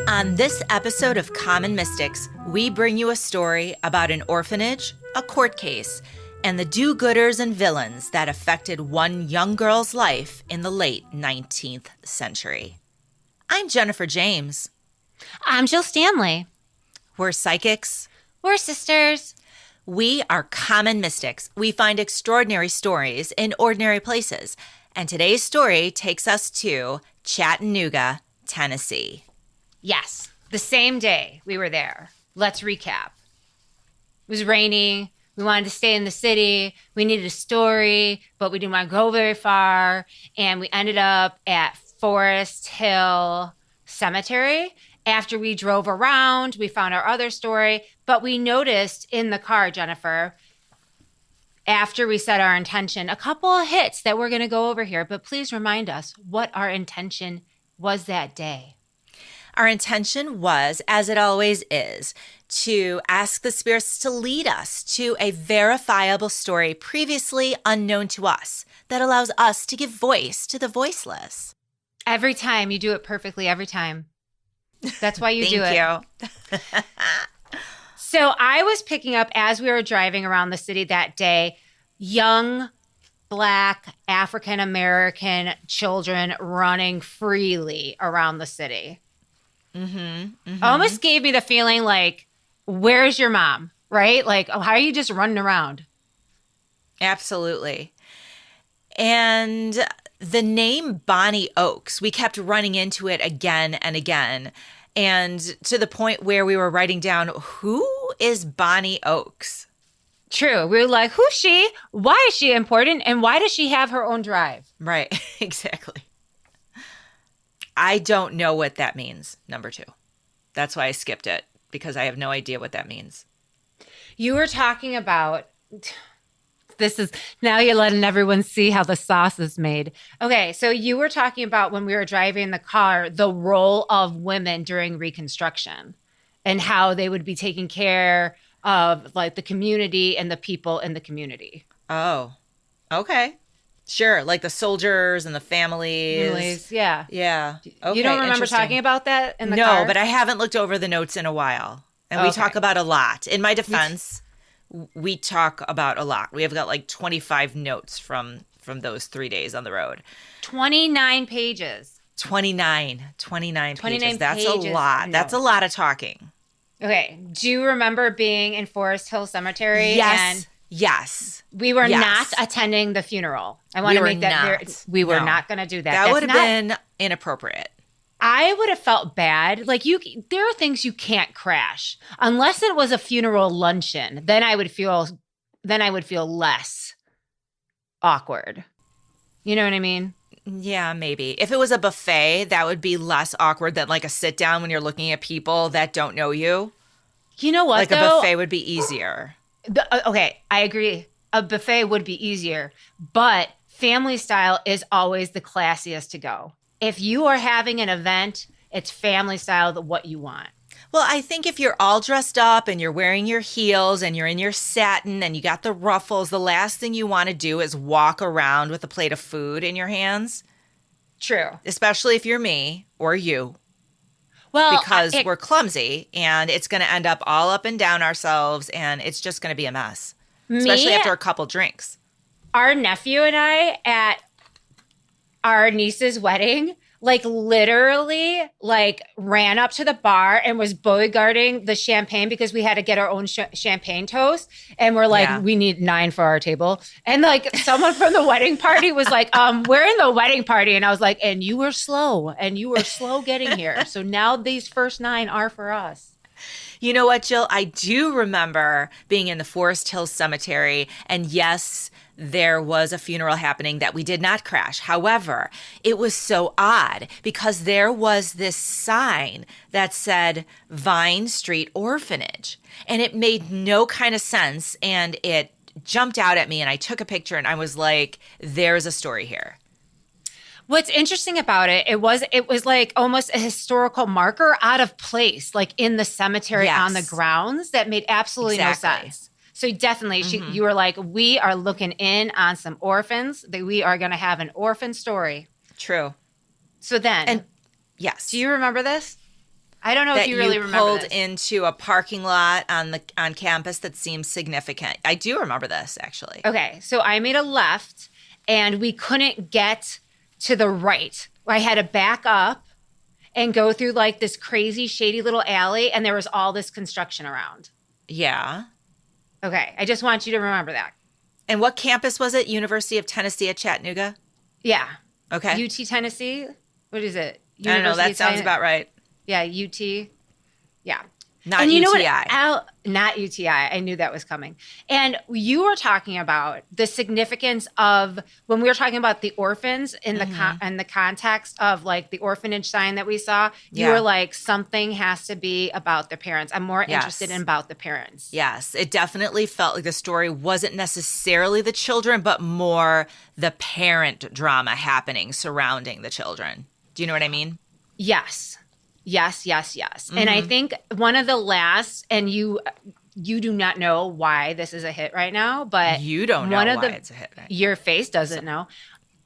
On this episode of Common Mystics, we bring you a story about an orphanage, a court case, and the do-gooders and villains that affected one young girl's life in the late 19th century. I'm Jennifer James. I'm Jill Stanley. We're psychics. We're sisters. We are common mystics. We find extraordinary stories in ordinary places. And today's story takes us to Chattanooga, Tennessee. Yes, the same day we were there. Let's recap. It was raining. We wanted to stay in the city. We needed a story, but we didn't want to go very far. And we ended up at Forest Hill Cemetery. After we drove around, we found our other story. But we noticed in the car, Jennifer, after we set our intention, a couple of hits that we're going to go over here. But please remind us what our intention was that day. Our intention was, as it always is, to ask the spirits to lead us to a verifiable story previously unknown to us that allows us to give voice to the voiceless. Every time you do it perfectly, every time. That's why you do it. Thank you. So I was picking up as we were driving around the city that day, young Black African-American children running freely around the city. Almost gave me the feeling like, where's your mom? Right? Like, oh, how are you just running around? Absolutely. And the name Bonnie Oaks, we kept running into it again and again. And to the point where we were writing down, who is Bonnie Oaks? True. We were like, who's she? Why is she important? And why does she have her own drive? Right. Exactly. I don't know what that means, number 2. That's why I skipped it, because I have no idea what that means. You were talking about, this is, now you're letting everyone see how the sauce is made. Okay, so you were talking about when we were driving the car, the role of women during Reconstruction and how they would be taking care of like the community and the people in the community. Oh, okay. Sure, like the soldiers and the families. Yeah. Yeah. Okay, you don't remember talking about that in the No, car? but I haven't looked over the notes in a while. And we talk about a lot. In my defense, we talk about a lot. We have got like 25 notes from those 3 days on the road. 29 pages. 29 pages. That's pages. a lot. That's a lot of talking. Okay. Do you remember being in Forest Hill Cemetery? Yes. Yes. We were not attending the funeral. I want to make that clear. We were not going to do that. That would have been inappropriate. I would have felt bad. Like there are things you can't crash unless it was a funeral luncheon. Then I would feel less awkward. You know what I mean? Yeah, maybe. If it was a buffet, that would be less awkward than like a sit down when you're looking at people that don't know you. You know what? Like though? a buffet would be easier. Okay, I agree. A buffet would be easier, but family style is always the classiest to go. If you are having an event, it's family style, what you want. Well, I think if you're all dressed up and you're wearing your heels and you're in your satin and you got the ruffles, the last thing you want to do is walk around with a plate of food in your hands. True. Especially if you're me or you. Well, because we're clumsy and it's going to end up all up and down ourselves and it's just going to be a mess. Especially after a couple drinks. Our nephew and I at our niece's wedding, like literally like ran up to the bar and was bodyguarding the champagne because we had to get our own champagne toast. And we're like, we need 9 for our table. And like someone from the wedding party was like, we're in the wedding party. And I was like, and you were slow getting here. So now these first 9 are for us. You know what, Jill? I do remember being in the Forest Hill Cemetery, and yes, there was a funeral happening that we did not crash. However, it was so odd because there was this sign that said Vine Street Orphanage, and it made no kind of sense, and it jumped out at me, and I took a picture, and I was like, there's a story here. What's interesting about it, it was like almost a historical marker out of place, like in the cemetery on the grounds that made absolutely no sense. So definitely, you were like, we are looking in on some orphans. That we are going to have an orphan story. True. So then, and yes, do you remember this? I don't know if that you really you remember pulled this. into a parking lot on campus that seems significant. I do remember this, actually. Okay, so I made a left and we couldn't get to the right. I had to back up and go through like this crazy shady little alley and there was all this construction around. Yeah. Okay, I just want you to remember that. And what campus was it? University of Tennessee at Chattanooga? Yeah. Okay. UT Tennessee? What is it? I don't know. That sounds about right. Yeah, UT. Yeah. Not and you know UTI. what? Not UTI. I knew that was coming. And you were talking about the significance of when we were talking about the orphans in the context of like the orphanage sign that we saw. You were like, something has to be about the parents. I'm more interested in about the parents. Yes, it definitely felt like the story wasn't necessarily the children, but more the parent drama happening surrounding the children. Do you know what I mean? Yes. Yes, yes, yes. And I think one of the last, and you do not know why this is a hit right now, but you don't know why it's a hit. Right? Your face doesn't know.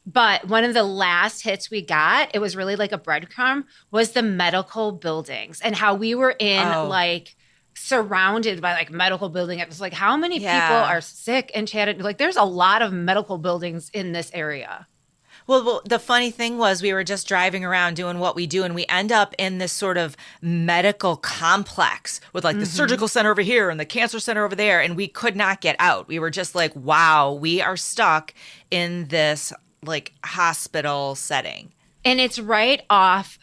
But one of the last hits we got, it was really like a breadcrumb, was the medical buildings and how we were in like surrounded by like medical building. It was like, how many people are sick in Chattanooga? Like there's a lot of medical buildings in this area. Well, the funny thing was we were just driving around doing what we do, and we end up in this sort of medical complex with like the surgical center over here and the cancer center over there, and we could not get out. We were just like, wow, we are stuck in this like hospital setting. And it's right off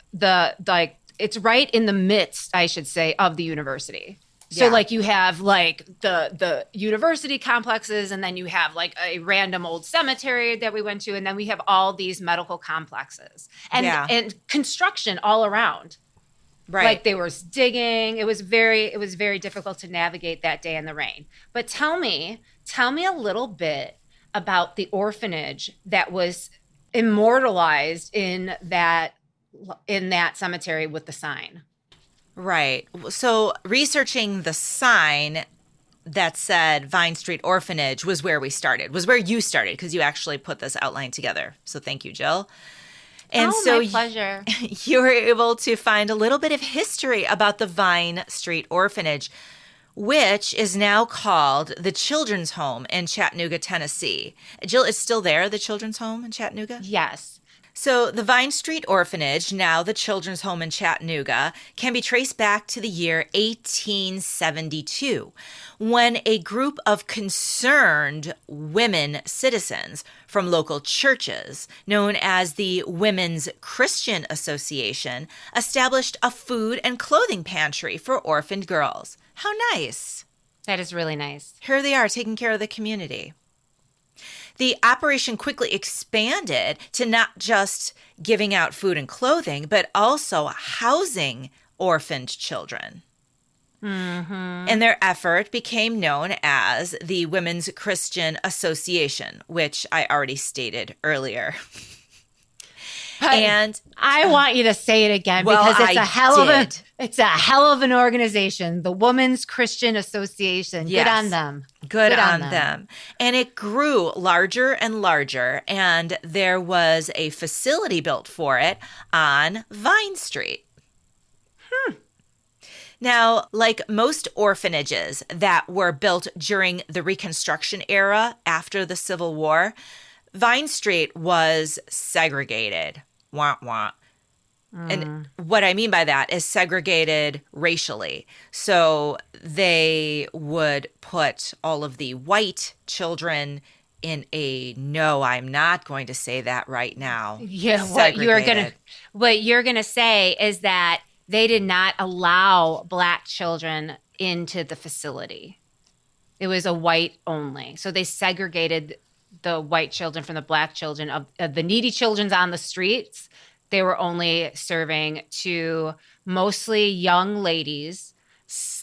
it's right in the midst, I should say, of the university. So like you have like the university complexes, and then you have like a random old cemetery that we went to, and then we have all these medical complexes and construction all around. Right. Like there was digging. It was very difficult to navigate that day in the rain. But tell me a little bit about the orphanage that was immortalized in that cemetery with the sign. Right. So researching the sign that said Vine Street Orphanage was where we started, was where you started, because you actually put this outline together. So thank you, Jill. And so my pleasure. You were able to find a little bit of history about the Vine Street Orphanage, which is now called the Children's Home in Chattanooga, Tennessee. Jill, is still there, the Children's Home in Chattanooga? Yes. So the Vine Street Orphanage, now the Children's Home in Chattanooga, can be traced back to the year 1872, when a group of concerned women citizens from local churches, known as the Women's Christian Association, established a food and clothing pantry for orphaned girls. How nice. That is really nice. Here they are, taking care of the community. The operation quickly expanded to not just giving out food and clothing, but also housing orphaned children. And their effort became known as the Women's Christian Association, which I already stated earlier. And I want you to say it again, because it's a hell of an organization, the Women's Christian Association. Yes. Good on them. Good on them. And it grew larger and larger, and there was a facility built for it on Vine Street. Now, like most orphanages that were built during the Reconstruction era after the Civil War, Vine Street was segregated. Wah, wah. And what I mean by that is segregated racially. So they would put all of the white children in I'm not going to say that right now. Yeah, what you're gonna say is that they did not allow Black children into the facility. It was a white only. So they segregated the white children from the Black children. Of the needy children's on the streets, they were only serving to mostly young ladies,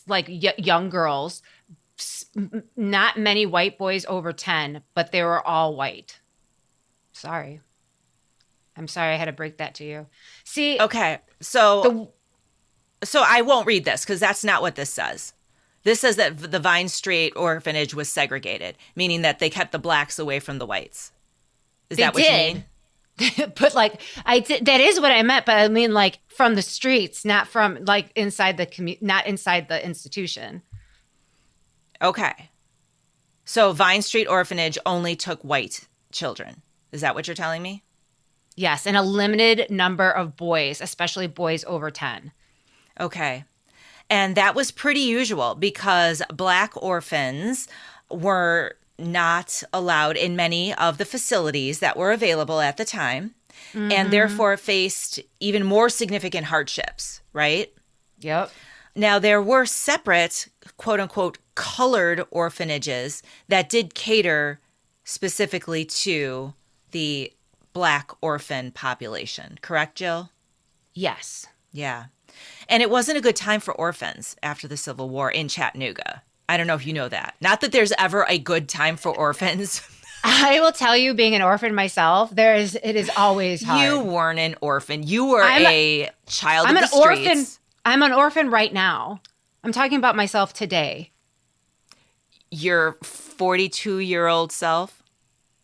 like young girls, not many white boys over 10, but they were all white. Sorry. I'm sorry I had to break that to you. See, okay, so I won't read this because that's not what this says. This says that the Vine Street Orphanage was segregated, meaning that they kept the Blacks away from the whites. Is that what you mean? But like that is what I meant, but I mean like from the streets, not from like inside the not inside the institution. Okay. So Vine Street Orphanage only took white children. Is that what you're telling me? Yes, and a limited number of boys, especially boys over 10. Okay. And that was pretty usual because Black orphans were not allowed in many of the facilities that were available at the time, and therefore faced even more significant hardships, right? Yep. Now, there were separate, quote unquote, colored orphanages that did cater specifically to the Black orphan population. Correct, Jill? Yes. Yeah. And it wasn't a good time for orphans after the Civil War in Chattanooga. I don't know if you know that. Not that there's ever a good time for orphans. I will tell you, being an orphan myself, it is always hard. You weren't an orphan. You were a child of the streets. Orphan. I'm an orphan right now. I'm talking about myself today. Your 42-year-old self?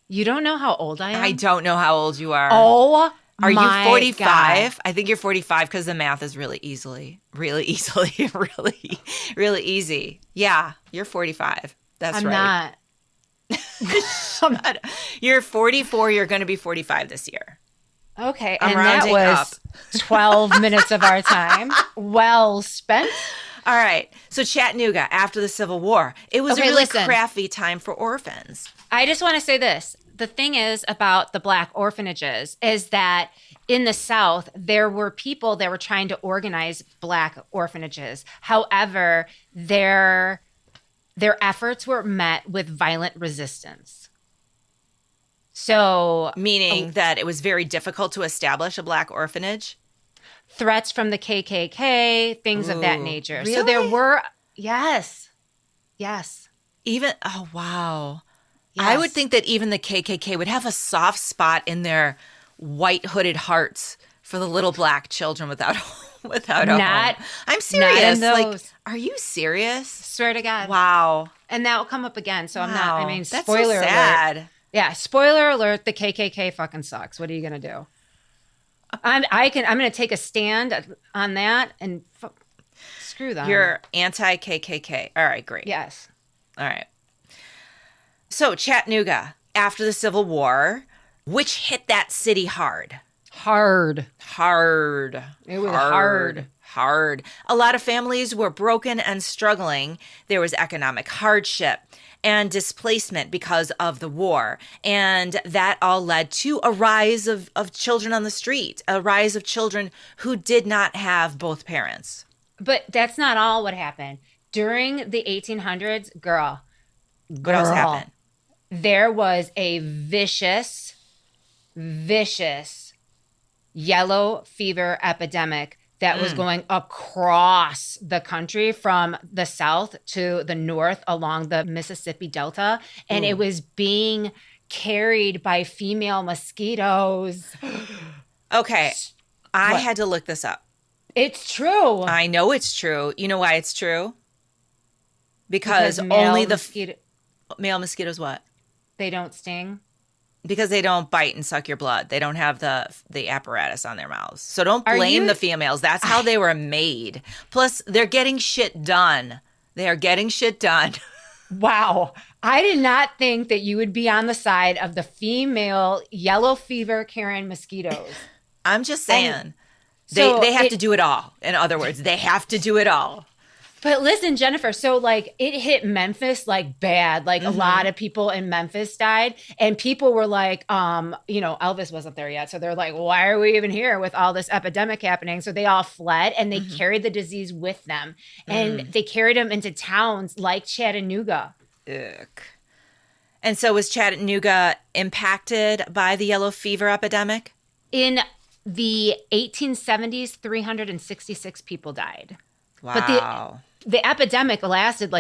You don't know how old I am? I don't know how old you are. Oh, are you 45? God. I think you're 45 because the math is really really easy. Yeah, you're 45. That's right. I'm not. You're 44. You're going to be 45 this year. Okay, I'm and that rounding was up. 12 minutes of our time. Well spent. All right. So Chattanooga, after the Civil War, it was a really crafty time for orphans. I just want to say this. The thing is about the Black orphanages is that in the South, there were people that were trying to organize Black orphanages. However, their efforts were met with violent resistance. So, meaning that it was very difficult to establish a Black orphanage? Threats from the KKK, things of that nature. Really? So there were, yes. Even, oh, wow. Yes. I would think that even the KKK would have a soft spot in their white hooded hearts for the little Black children without a home. I'm serious. Not in those. Like, are you serious? Swear to God. Wow. And that will come up again. So I'm not, I mean, that's spoiler so sad. alert. Yeah, spoiler alert, the KKK fucking sucks. What are you going to do? I'm going to take a stand on that and screw them. You're anti-KKK. All right, great. Yes. All right. So Chattanooga, after the Civil War, which hit that city hard. Hard. It was hard. A lot of families were broken and struggling. There was economic hardship and displacement because of the war. And that all led to a rise of children on the street, a rise of children who did not have both parents. But that's not all what happened. During the 1800s, girl, What else happened? There was a vicious yellow fever epidemic that was going across the country from the south to the north along the Mississippi Delta. And it was being carried by female mosquitoes. Okay. I had to look this up. It's true. I know it's true. You know why it's true? Because only male mosquitoes what? They don't sting. Because they don't bite and suck your blood. They don't have the apparatus on their mouths. So don't blame the females. That's how they were made. Plus, they're getting shit done. They are getting shit done. Wow. I did not think that you would be on the side of the female yellow fever carrying mosquitoes. I'm just saying. They have to do it all. In other words, they have to do it all. But listen, Jennifer, so like it hit Memphis like bad. Like a lot of people in Memphis died. And people were like, Elvis wasn't there yet. So they're like, why are we even here with all this epidemic happening? So they all fled and they carried the disease with them. And they carried them into towns like Chattanooga. Ugh. And so was Chattanooga impacted by the yellow fever epidemic? In the 1870s, 366 people died. Wow. But the epidemic lasted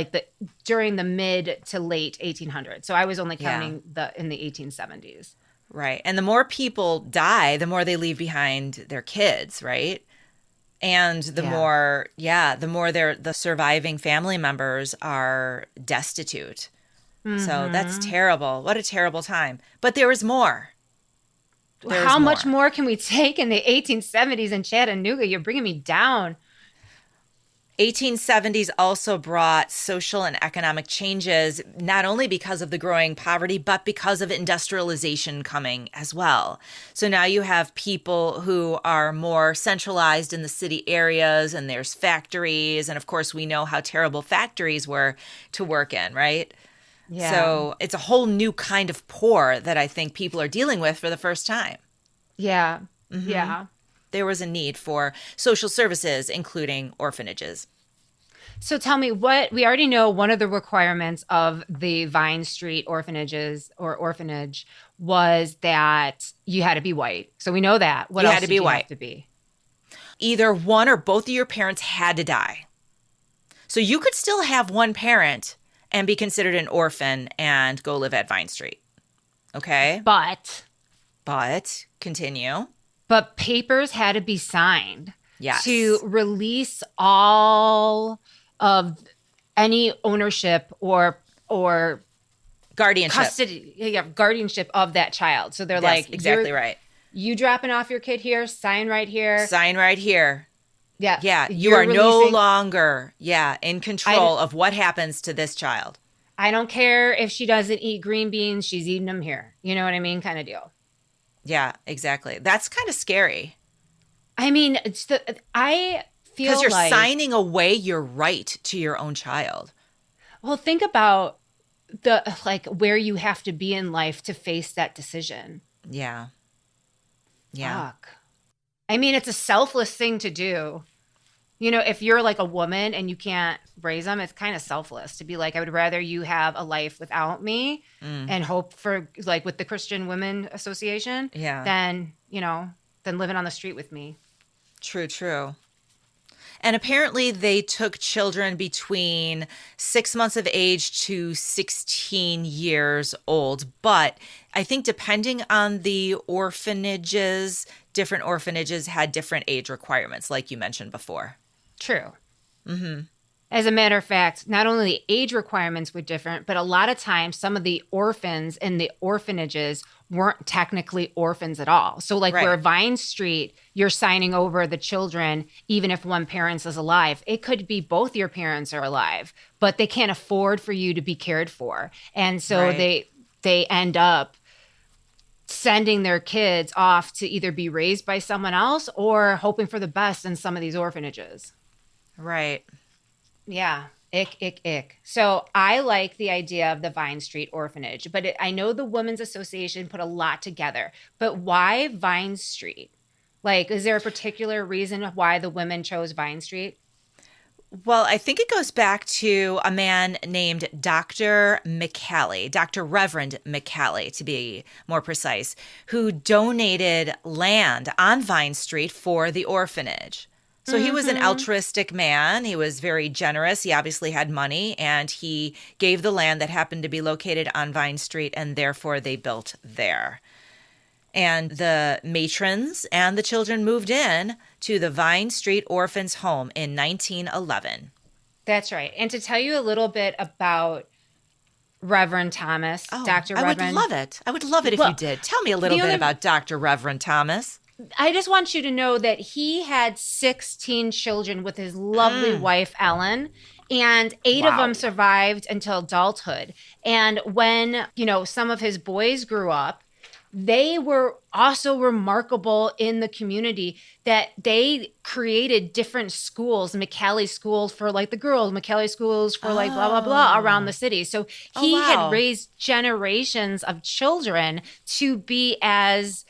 during the mid to late 1800s. So I was only counting in the 1870s. Right. And the more people die, the more they leave behind their kids, right? And the more the surviving family members are destitute. So that's terrible. What a terrible time. But there was more. There's how much more. more can we take in the 1870s in Chattanooga? You're bringing me down. 1870s also brought social and economic changes, not only because of the growing poverty, but because of industrialization coming as well. So now you have people who are more centralized in the city areas, and there's factories. And of course, we know how terrible factories were to work in, right? Yeah. So it's a whole new kind of poor that I think people are dealing with for the first time. Yeah. Hmm. Yeah. There was a need for social services, including orphanages. So tell me what we already know one of the requirements of the Vine Street orphanages or orphanage was that you had to be white. So we know that. What You had else to did be you have white. to be? Either one or both of your parents had to die. So you could still have one parent and be considered an orphan and go live at Vine Street. Okay? But Continue. papers had to be signed to Yes. release all of any ownership or Guardianship. custody, yeah, guardianship of that child. So they're Yes, like, exactly right. you dropping off your kid here, sign right here. Sign right here. Yeah. Yeah, you You're are no releasing. longer, in I, d- control of what happens to this child. I don't care if she doesn't eat green beans, she's eating them here. You know what I mean? Kind of deal. Yeah, exactly. That's kind of scary I mean, I feel because you're like, signing away your right to your own child. well, think about the like where you have to be in life to face that decision. Yeah. Yeah. Fuck. I mean, it's a selfless thing to do. You know, if you're like a woman and you can't raise them, it's kind of selfless to be like, I would rather you have a life without me and hope for like with the Christian Women Association Yeah. than, than living on the street with me. True, true. And apparently they took children between 6 months of age to 16 years old. But I think depending on the orphanages, different orphanages had different age requirements, like you mentioned before. True. As a matter of fact, not only the age requirements were different, but a lot of times some of the orphans in the orphanages weren't technically orphans at all. So like Right. where Vine Street, you're signing over the children, even if one parent is alive, it could be both your parents are alive, but they can't afford for you to be cared for. And so Right. they end up sending their kids off to either be raised by someone else or hoping for the best in some of these orphanages. Right. Yeah. Ick, ick, ick. So I like the idea of the Vine Street Orphanage, but I know the Women's Association put a lot together. But why Vine Street? Like, is there a particular reason why the women chose Vine Street? Well, I think it goes back to a man named Dr. McCallie, Dr. Reverend McCallie, to be more precise, who donated land on Vine Street for the orphanage. So he was an altruistic man. He was very generous. He obviously had money, and he gave the land that happened to be located on Vine Street, and therefore they built there. And the matrons and the children moved in to the Vine Street Orphans Home in 1911. That's right. And to tell you a little bit about Reverend Thomas, Dr. I would Reverend. love it. I would love it if Well, you did. Tell me a little the bit only- about Dr. Reverend Thomas. I just want you to know that he had 16 children with his lovely wife, Ellen, and 8 of Wow. them survived until adulthood. And when, some of his boys grew up, they were also remarkable in the community that they created different schools, McCallie schools for like the girls, McCallie schools for like blah, blah, blah around the city. So he wow. had raised generations of children to be as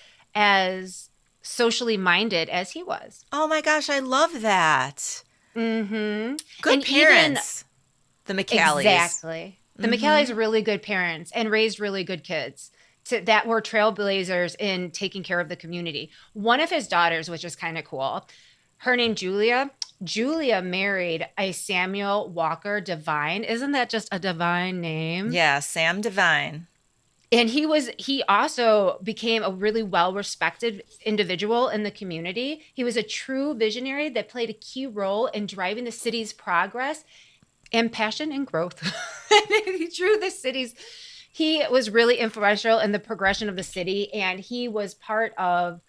socially minded as he was. Oh my gosh, I love that. Mm-hmm. Good And parents. The McCallies. Exactly. The McCallies are really good parents and raised really good kids that were trailblazers in taking care of the community. One of his daughters, which is kind of cool, her name Julia. Julia married a Samuel Walker Devine. Isn't that just a divine name? Yeah, Sam Devine. And he also became a really well-respected individual in the community. He was a true visionary that played a key role in driving the city's progress and passion and growth. He drew the city's He was really influential in the progression of the city, and he was part of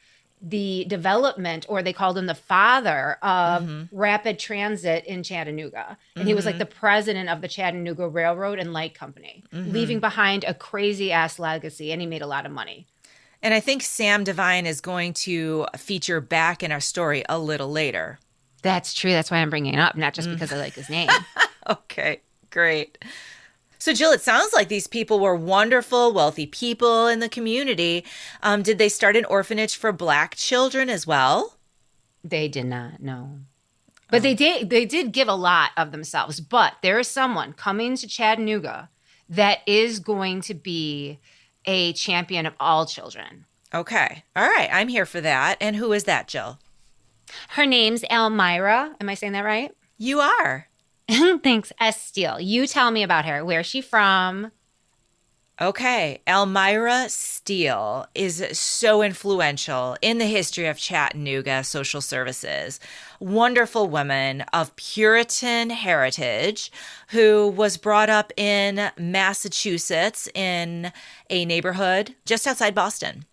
the development, or they called him the father of rapid transit in Chattanooga. And he was like the president of the Chattanooga Railroad and Light Company, leaving behind a crazy ass legacy, and he made a lot of money. And I think Sam Devine is going to feature back in our story a little later. That's true. That's why I'm bringing it up, not just because I like his name. Okay, great. So, Jill, it sounds like these people were wonderful, wealthy people in the community. Did they start an orphanage for Black children as well? They did not, no. But they did give a lot of themselves. But there is someone coming to Chattanooga that is going to be a champion of all children. Okay. All right. I'm here for that. And who is that, Jill? Her name's Almira. Am I saying that right? You are. Thanks, Steele. You tell me about her. Where's she from? Okay. Almira Steele is so influential in the history of Chattanooga social services. Wonderful woman of Puritan heritage who was brought up in Massachusetts in a neighborhood just outside Boston.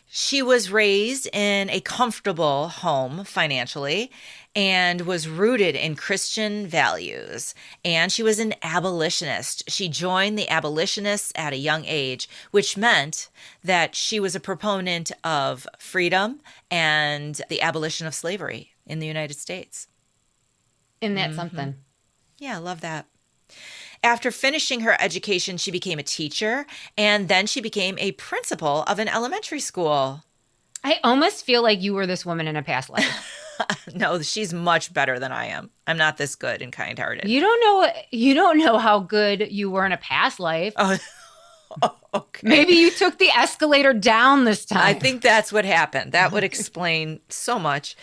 She was raised in a comfortable home financially and was rooted in Christian values. And she was an abolitionist. She joined the abolitionists at a young age, which meant that she was a proponent of freedom and the abolition of slavery in the United States. Isn't that something? Yeah, I love that. After finishing her education, she became a teacher, and then she became a principal of an elementary school. I almost feel like you were this woman in a past life. No, she's much better than I am. I'm not this good and kind-hearted. You don't know how good you were in a past life. Oh, okay. Maybe you took the escalator down this time. I think that's what happened. That would explain so much.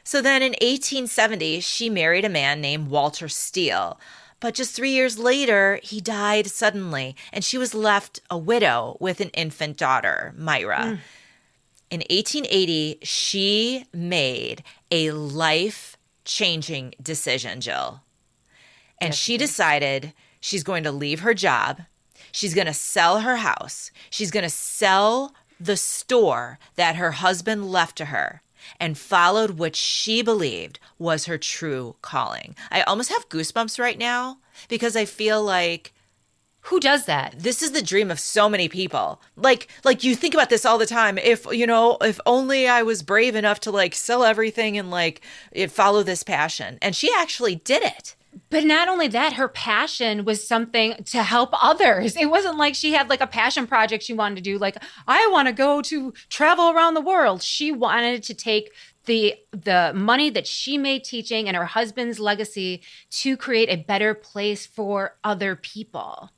So then in 1870, she married a man named Walter Steele. But just 3 years later, he died suddenly, and she was left a widow with an infant daughter, Myra. In 1880, she made a life-changing decision, Jill. And she decided she's going to leave her job. She's going to sell her house. She's going to sell the store that her husband left to her and followed what she believed was her true calling. I almost have goosebumps right now because I feel like who does that? This is the dream of so many people. Like you think about this all the time. If only I was brave enough to sell everything and follow this passion. And she actually did it. But not only that, her passion was something to help others. It wasn't like she had a passion project she wanted to do. I want to go to travel around the world. She wanted to take the money that she made teaching and her husband's legacy to create a better place for other people.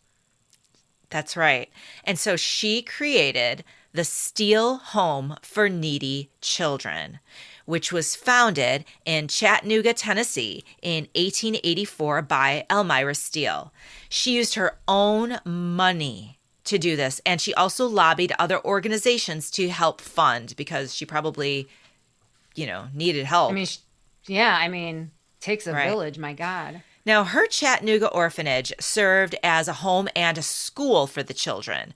That's right. And so she created the Steele Home for Needy Children, which was founded in Chattanooga, Tennessee in 1884 by Almira Steele. She used her own money to do this, and she also lobbied other organizations to help fund because she probably, needed help. Takes a village, my God. Now, her Chattanooga orphanage served as a home and a school for the children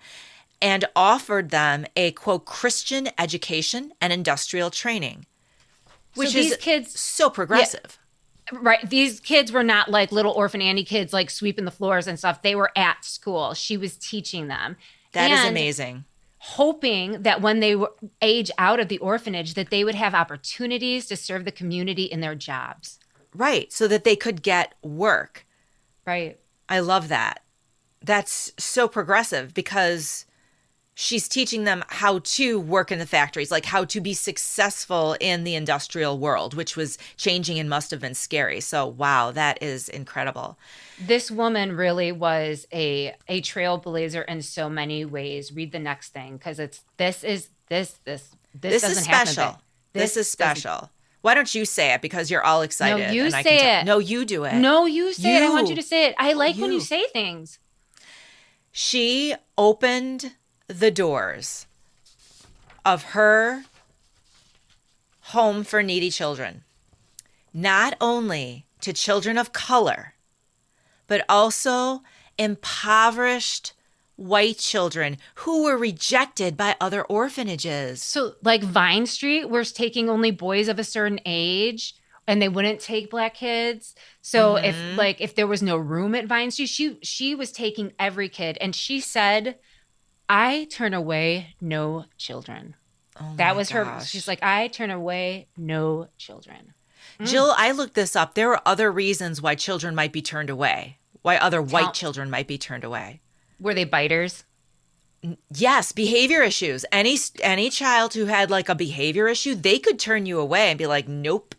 and offered them a, quote, Christian education and industrial training, which so these is kids, so progressive. Yeah, right. These kids were not like little orphan Annie kids, sweeping the floors and stuff. They were at school. She was teaching them. That is amazing. Hoping that when they age out of the orphanage, that they would have opportunities to serve the community in their jobs. Right, so that they could get work. Right. I love that. That's so progressive because she's teaching them how to work in the factories, how to be successful in the industrial world, which was changing and must have been scary. So, wow, that is incredible. This woman really was a trailblazer in so many ways. Read the next thing because this is special. This is special. Why don't you say it because you're all excited? No, you say it. No, you do it. No, you say it. I want you to say it. I like when you say things. She opened the doors of her home for needy children, not only to children of color, but also impoverished white children who were rejected by other orphanages. So like Vine Street was taking only boys of a certain age and they wouldn't take black kids. So if there was no room at Vine Street, she was taking every kid. And she said, I turn away no children. Oh That my was her. gosh. She's like, I turn away no children. Jill, I looked this up. There are other reasons why children might be turned away, why other white children might be turned away. Were they biters? Yes, behavior issues. Any child who had like a behavior issue, they could turn you away and be like, nope,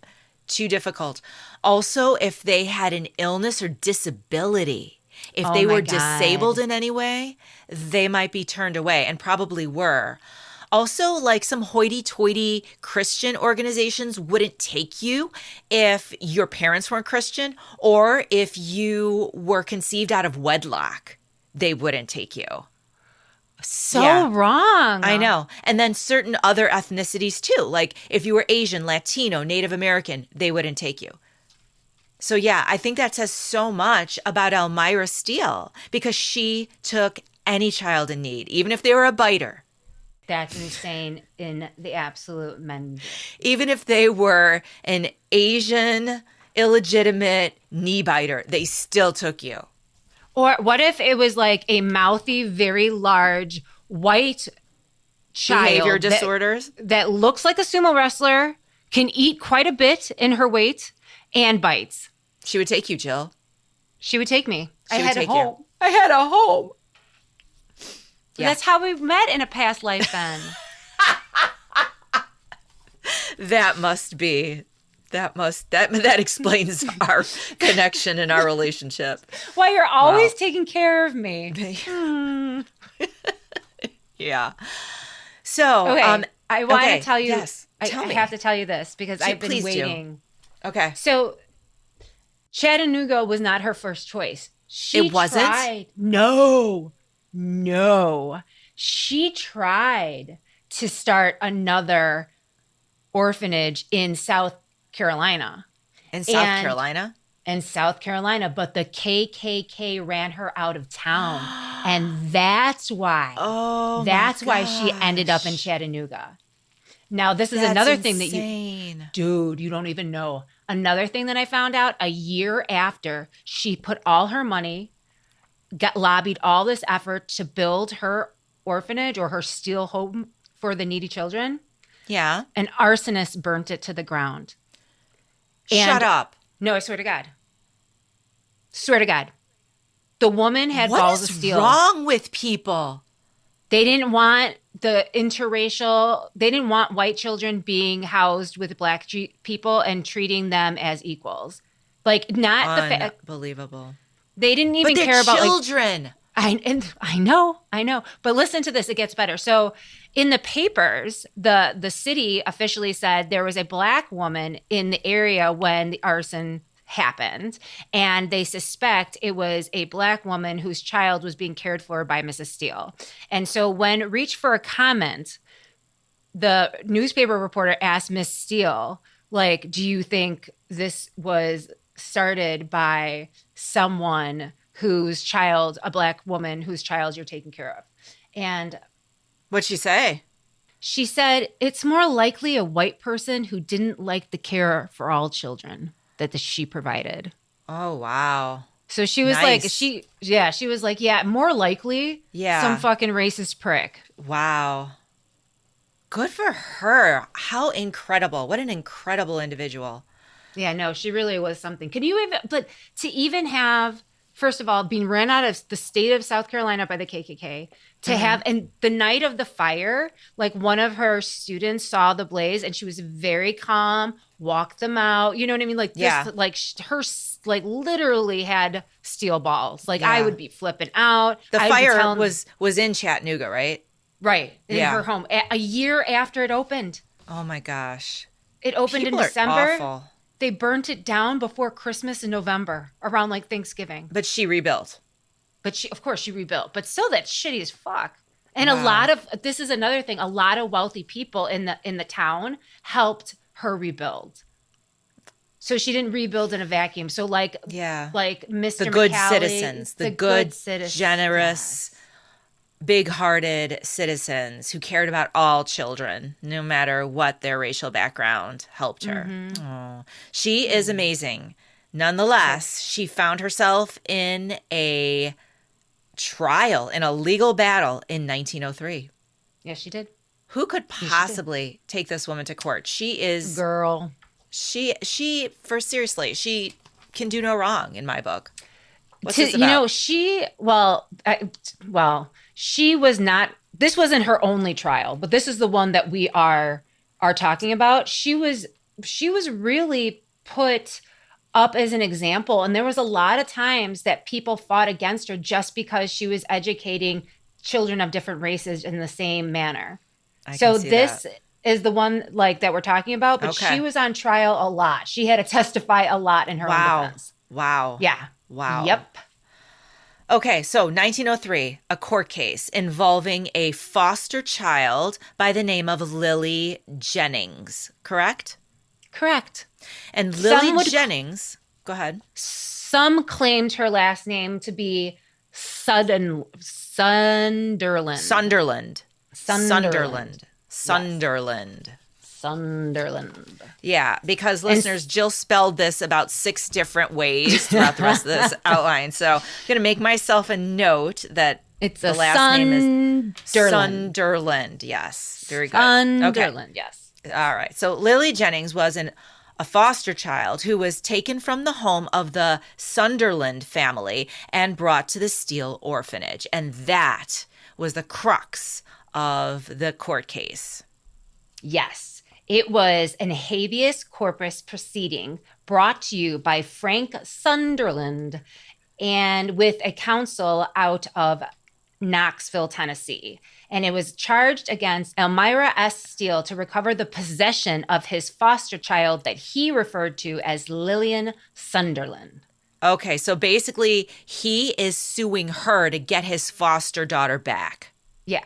too difficult. Also, if they had an illness or disability, if they were disabled in any way, they might be turned away and probably were. Also, like some hoity-toity Christian organizations wouldn't take you if your parents weren't Christian or if you were conceived out of wedlock. They wouldn't take you. So wrong. I know. And then certain other ethnicities too. Like if you were Asian, Latino, Native American, they wouldn't take you. So yeah, I think that says so much about Almira Steele because she took any child in need, even if they were a biter. That's insane in the absolute men. Even if they were an Asian, illegitimate knee biter, they still took you. Or what if it was like a mouthy, very large white child Behavior disorders that looks like a sumo wrestler, can eat quite a bit in her weight, and bites? She would take you, Jill. She would take me. She would take you. I had a home. Yeah. That's how we met in a past life then. That explains our connection and our relationship. Well, you're always taking care of me. Yeah. So, okay, I want to tell you. Yes, I have to tell you this because I've been waiting. Okay. So, Chattanooga was not her first choice. It wasn't? Tried. No. She tried to start another orphanage in South Carolina. In South Carolina? In South Carolina, but the KKK ran her out of town. And that's why. That's why she ended up in Chattanooga. Now, this is another thing that dude, you don't even know. Another thing that I found out a year after she put all her money, lobbied all this effort to build her orphanage or her steel home for the needy children. Yeah. An arsonist burnt it to the ground. Shut up. No, I swear to God. Swear to God. The woman had balls of steel. What is wrong with people? They didn't want the interracial, they didn't want white children being housed with black people and treating them as equals. Like, not the fact. Unbelievable. They didn't even care about children. I know. But listen to this. It gets better. So in the papers, the city officially said there was a black woman in the area when the arson happened. And they suspect it was a black woman whose child was being cared for by Mrs. Steele. And so when reached for a comment, the newspaper reporter asked Miss Steele, like, do you think this was started by someone whose child, a black woman whose child you're taking care of? And what'd she say? She said, it's more likely a white person who didn't like the care for all children that she provided. Oh, wow. So she was like, she was like, yeah, more likely some fucking racist prick. Wow. Good for her. How incredible. What an incredible individual. Yeah, no, she really was something. Could you even, but to even have, first of all, being ran out of the state of South Carolina by the KKK, to have, and the night of the fire, like one of her students saw the blaze and she was very calm, walked them out. You know what I mean? Like, this, like her, like literally had steel balls. Like I would be flipping out. The fire was in Chattanooga, right? Right. In her home. A year after it opened. Oh my gosh. It opened People in December. Are awful. They burnt it down before Christmas in November, around like Thanksgiving. But she rebuilt. But of course she rebuilt. But still, that's shitty as fuck. And a lot of, this is another thing, a lot of wealthy people in the town helped her rebuild. So she didn't rebuild in a vacuum. So like Yeah. Mr. The good McCallie, citizens, the good, citizens, generous, yes. big-hearted citizens who cared about all children, no matter what their racial background, helped her. Oh, she is amazing. Nonetheless, she found herself in a trial, in a legal battle in 1903. Yes, she did. Who could Yes, she did. possibly take this woman to court? She is Girl. she for seriously, she can do no wrong in my book. What's this about? You know, she was not. This wasn't her only trial, but this is the one that we are talking about. She was really put up as an example, and there was a lot of times that people fought against her just because she was educating children of different races in the same manner. So this is the one like that we're talking about, but she was on trial a lot. She had to testify a lot in her own defense. Wow. Yeah. Wow. Yep. Okay, so 1903, a court case involving a foster child by the name of Lily Jennings, correct? Correct. And Lily Jennings, go ahead. Some claimed her last name to be Sunderland. Sunderland. Yeah, because listeners, Jill spelled this about 6 different ways throughout the rest of this outline. So I'm going to make myself a note that it's the last name is Sunderland. Yes, very good. Sunderland, yes. All right. So Lily Jennings was a foster child who was taken from the home of the Sunderland family and brought to the Steele Orphanage. And that was the crux of the court case. Yes. It was an habeas corpus proceeding brought to you by Frank Sunderland and with a counsel out of Knoxville, Tennessee. And it was charged against Almira Steele to recover the possession of his foster child that he referred to as Lillian Sunderland. Okay, so basically he is suing her to get his foster daughter back. Yeah.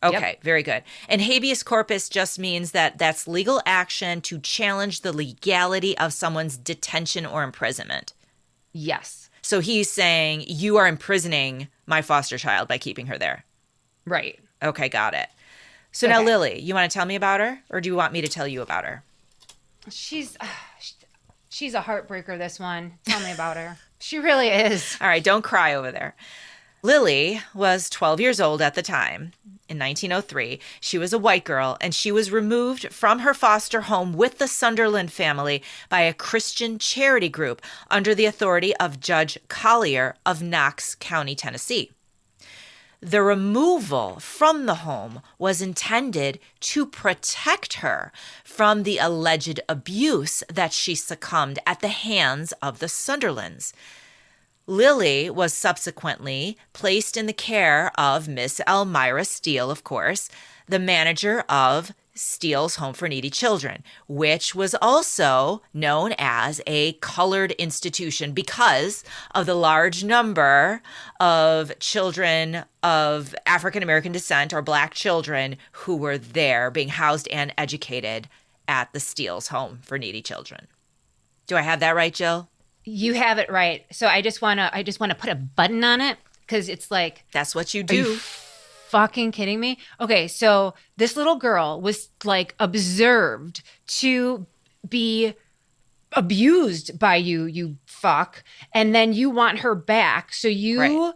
Okay, very good. And habeas corpus just means that that's legal action to challenge the legality of someone's detention or imprisonment. Yes. So he's saying you are imprisoning my foster child by keeping her there. Right. Okay, got it. So now, Lily, you want to tell me about her, or do you want me to tell you about her? She's a heartbreaker, this one. Tell me about her. She really is. All right, don't cry over there. Lily was 12 years old at the time. In 1903, she was a white girl, and she was removed from her foster home with the Sunderland family by a Christian charity group under the authority of Judge Collier of Knox County, Tennessee. The removal from the home was intended to protect her from the alleged abuse that she succumbed at the hands of the Sunderlands. Lily was subsequently placed in the care of Miss Almira Steele, of course, the manager of Steele's Home for Needy Children, which was also known as a colored institution because of the large number of children of African American descent or Black children who were there being housed and educated at the Steele's Home for Needy Children. Do I have that right, Jill? You have it right. So I just want to put a button on it because it's like, that's what you do. Are you fucking kidding me? Okay, so this little girl was like observed to be abused by you fuck, and then you want her back. So you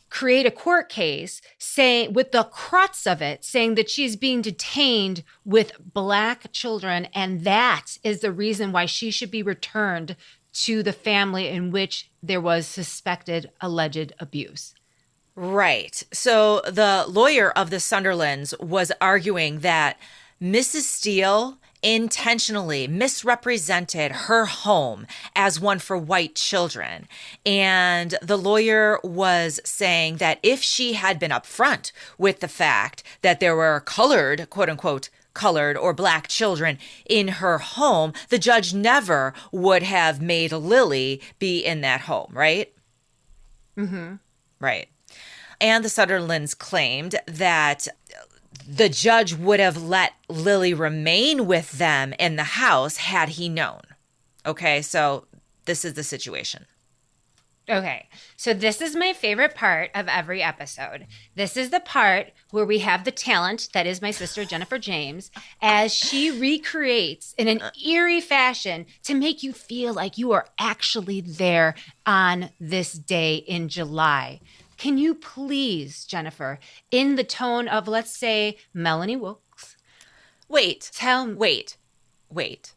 create a court case saying, with the crux of it, saying that she's being detained with Black children, and that is the reason why she should be returned to the family in which there was suspected alleged abuse. Right. So the lawyer of the Sunderlands was arguing that Mrs. Steele intentionally misrepresented her home as one for white children. And the lawyer was saying that if she had been upfront with the fact that there were colored, quote unquote, colored or Black children in her home, the judge never would have made Lily be in that home, right? Mm-hmm. Right. And the Sunderlands claimed that the judge would have let Lily remain with them in the house had he known. Okay, so this is the situation. Okay, so this is my favorite part of every episode. This is the part where we have the talent that is my sister, Jennifer James, as she recreates in an eerie fashion to make you feel like you are actually there on this day in July. Can you please, Jennifer, in the tone of, let's say, Melanie Wilkes, Wait, tell me. wait.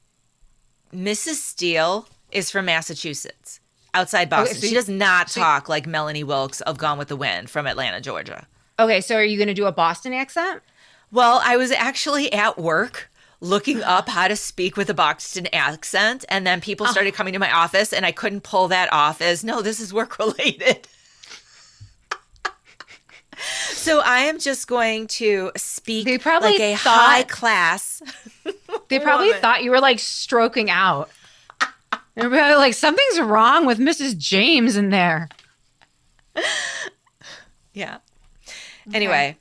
Mrs. Steele is from Massachusetts, outside Boston. so She does not talk like Melanie Wilkes of Gone with the Wind from Atlanta, Georgia. Okay, so are you going to do a Boston accent? Well, I was actually at work looking up how to speak with a Boston accent, and then people started coming to my office, and I couldn't pull that off as, no, this is work related. So I am just going to speak like a high class. They probably woman. thought you were like stroking out. They're probably like, something's wrong with Mrs. James in there. Yeah. Anyway.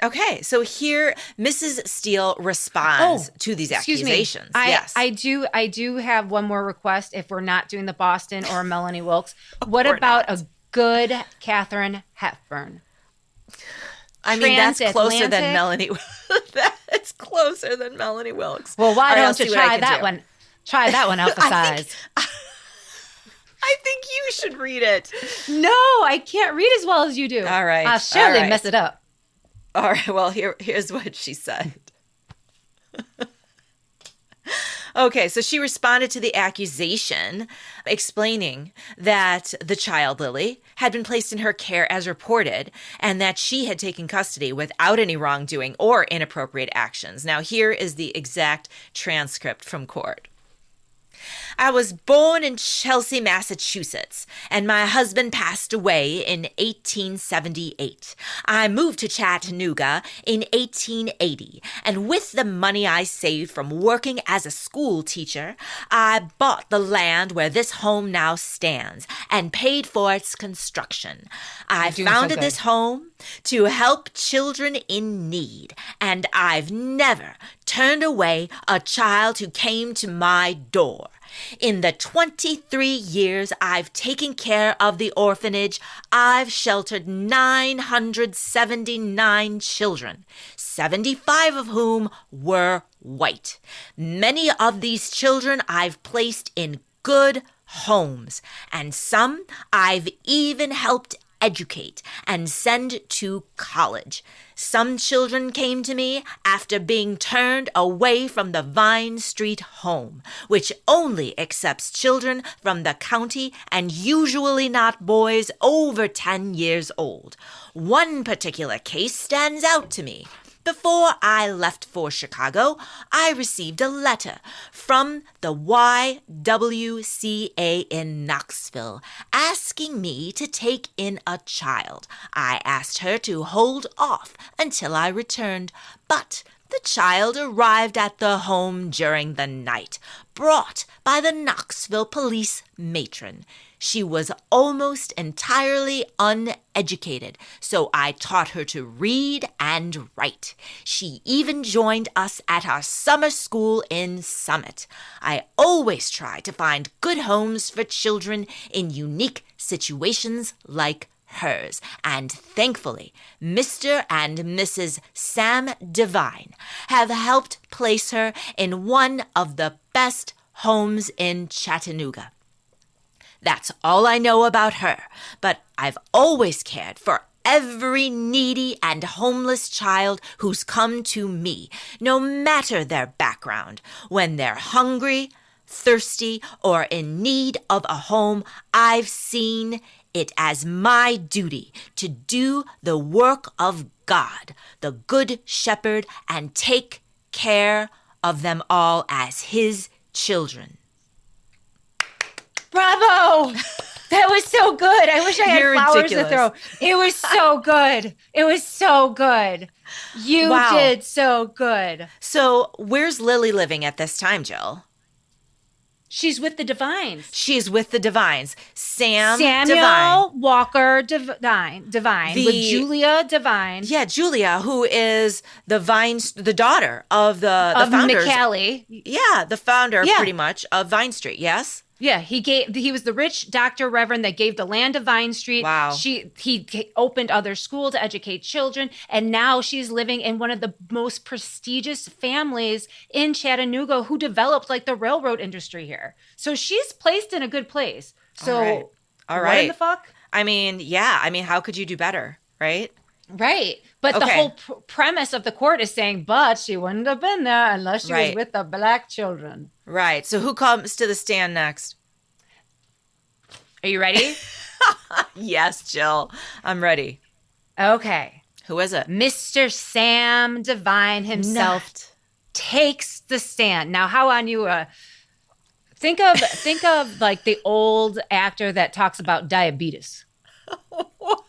Okay. So here, Mrs. Steele responds to these accusations. Yes. I do have one more request if we're not doing the Boston or Melanie Wilkes. What We're about not. a good Katharine Hepburn? I mean, that's closer than Transatlantic? Melanie. That's closer than Melanie Wilkes. Well, why All right, I'll don't you see what I try can that do. one? Try that one out the size. I think you should read it. No, I can't read as well as you do. All right, I'll surely all right. mess it up. All right. Well, here's what she said. Okay, so she responded to the accusation, explaining that the child, Lily, had been placed in her care as reported, and that she had taken custody without any wrongdoing or inappropriate actions. Now, here is the exact transcript from court. I was born in Chelsea, Massachusetts, and my husband passed away in 1878. I moved to Chattanooga in 1880, and with the money I saved from working as a school teacher, I bought the land where this home now stands and paid for its construction. I doing so founded good. this home to help children in need, and I've never turned away a child who came to my door. In the 23 years I've taken care of the orphanage, I've sheltered 979 children, 75 of whom were white. Many of these children I've placed in good homes, and some I've even helped educate and send to college. Some children came to me after being turned away from the Vine Street home, which only accepts children from the county and usually not boys over 10 years old. One particular case stands out to me. Before I left for Chicago, I received a letter from the YWCA in Knoxville asking me to take in a child. I asked her to hold off until I returned, but the child arrived at the home during the night, brought by the Knoxville police matron. She was almost entirely uneducated, so I taught her to read and write. She even joined us at our summer school in Summit. I always try to find good homes for children in unique situations like hers, and thankfully, Mr. and Mrs. Sam Devine have helped place her in one of the best homes in Chattanooga. That's all I know about her, but I've always cared for every needy and homeless child who's come to me, no matter their background. When they're hungry, thirsty, or in need of a home, I've seen it as my duty to do the work of God, the Good Shepherd, and take care of them all as his children. Bravo! That was so good. I wish I had You're flowers ridiculous. to throw. It was so good. It was so good. You Wow. did so good. So, where's Lily living at this time, Jill? She's with the Divines. She's with the Divines. Samuel Divine. Walker Divine with Julia Divine. Yeah, Julia, who is the daughter of the founders. McCallie. Yeah, the founder pretty much of Vine Street. Yes. Yeah, he was the rich doctor reverend that gave the land to Vine Street. Wow. He opened other schools to educate children, and now she's living in one of the most prestigious families in Chattanooga who developed like the railroad industry here. So she's placed in a good place. So All right. What in the fuck? I mean, yeah. I mean, how could you do better, right? Right. But the whole premise of the court is saying, but she wouldn't have been there unless she was with the black children. Right. So who comes to the stand next? Are you ready? Yes, Jill. I'm ready. Okay. Who is it? Mr. Sam Divine himself takes the stand. Now, how on you think of like the old actor that talks about diabetes. What?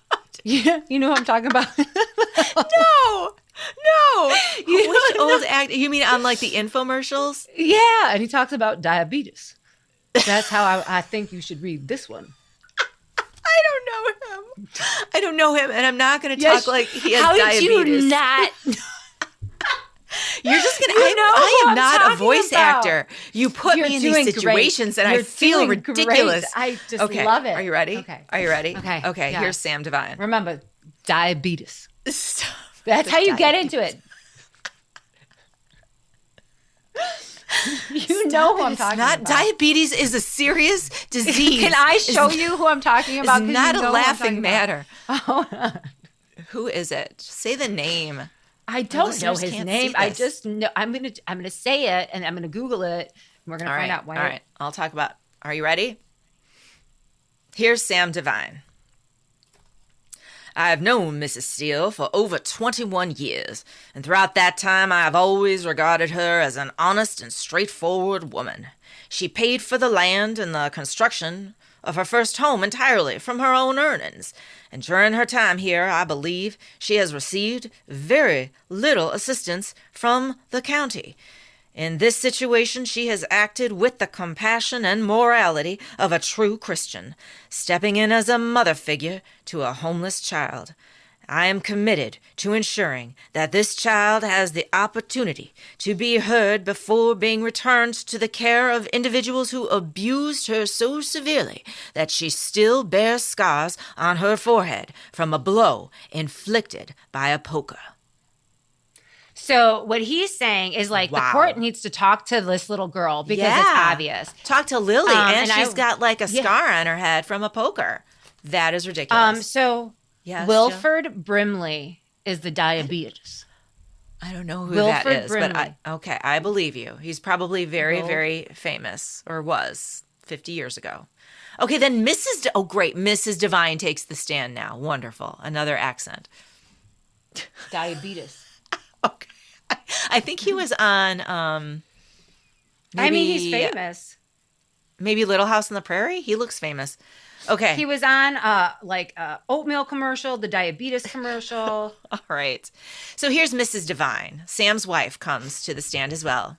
Yeah, you know what I'm talking about? No. Which old actor? You mean on like the infomercials? Yeah, and he talks about diabetes. That's how I think you should read this one. I don't know him, and I'm not going to talk like he has diabetes. How did you not? You're just going to, I am not a voice actor. You put me in these situations, and I feel ridiculous. I just love it. Are you ready? Okay. Are you ready? Okay. Yeah. Here's Sam Divine. Remember, diabetes. Stop. That's how you get into it. You know who I'm talking about. Diabetes is a serious disease. Can I show you who I'm talking about? It's not a laughing matter. Who is it? Say the name. I don't know his name. I just know. I'm gonna say it, and I'm gonna Google it. And we're gonna find out why. All right. I'll talk about. Are you ready? Here's Sam Divine. I have known Mrs. Steele for over 21 years, and throughout that time I have always regarded her as an honest and straightforward woman. She paid for the land and the construction of her first home entirely from her own earnings, and during her time here, I believe, she has received very little assistance from the county. In this situation, she has acted with the compassion and morality of a true Christian, stepping in as a mother figure to a homeless child. I am committed to ensuring that this child has the opportunity to be heard before being returned to the care of individuals who abused her so severely that she still bears scars on her forehead from a blow inflicted by a poker. So what he's saying is like the court needs to talk to this little girl because it's obvious. Talk to Lily, and she's got like a scar on her head from a poker. That is ridiculous. Yes, Wilford Brimley is the diabetes. I don't know who that is, but I believe you. He's probably very, very famous, or was 50 years ago. Okay, then Mrs. Divine takes the stand now. Wonderful. Another accent. Diabetes. Okay. I think he was on he's famous. Maybe Little House on the Prairie? He looks famous. Okay. He was on oatmeal commercial, the diabetes commercial. All right. So here's Mrs. Divine. Sam's wife comes to the stand as well.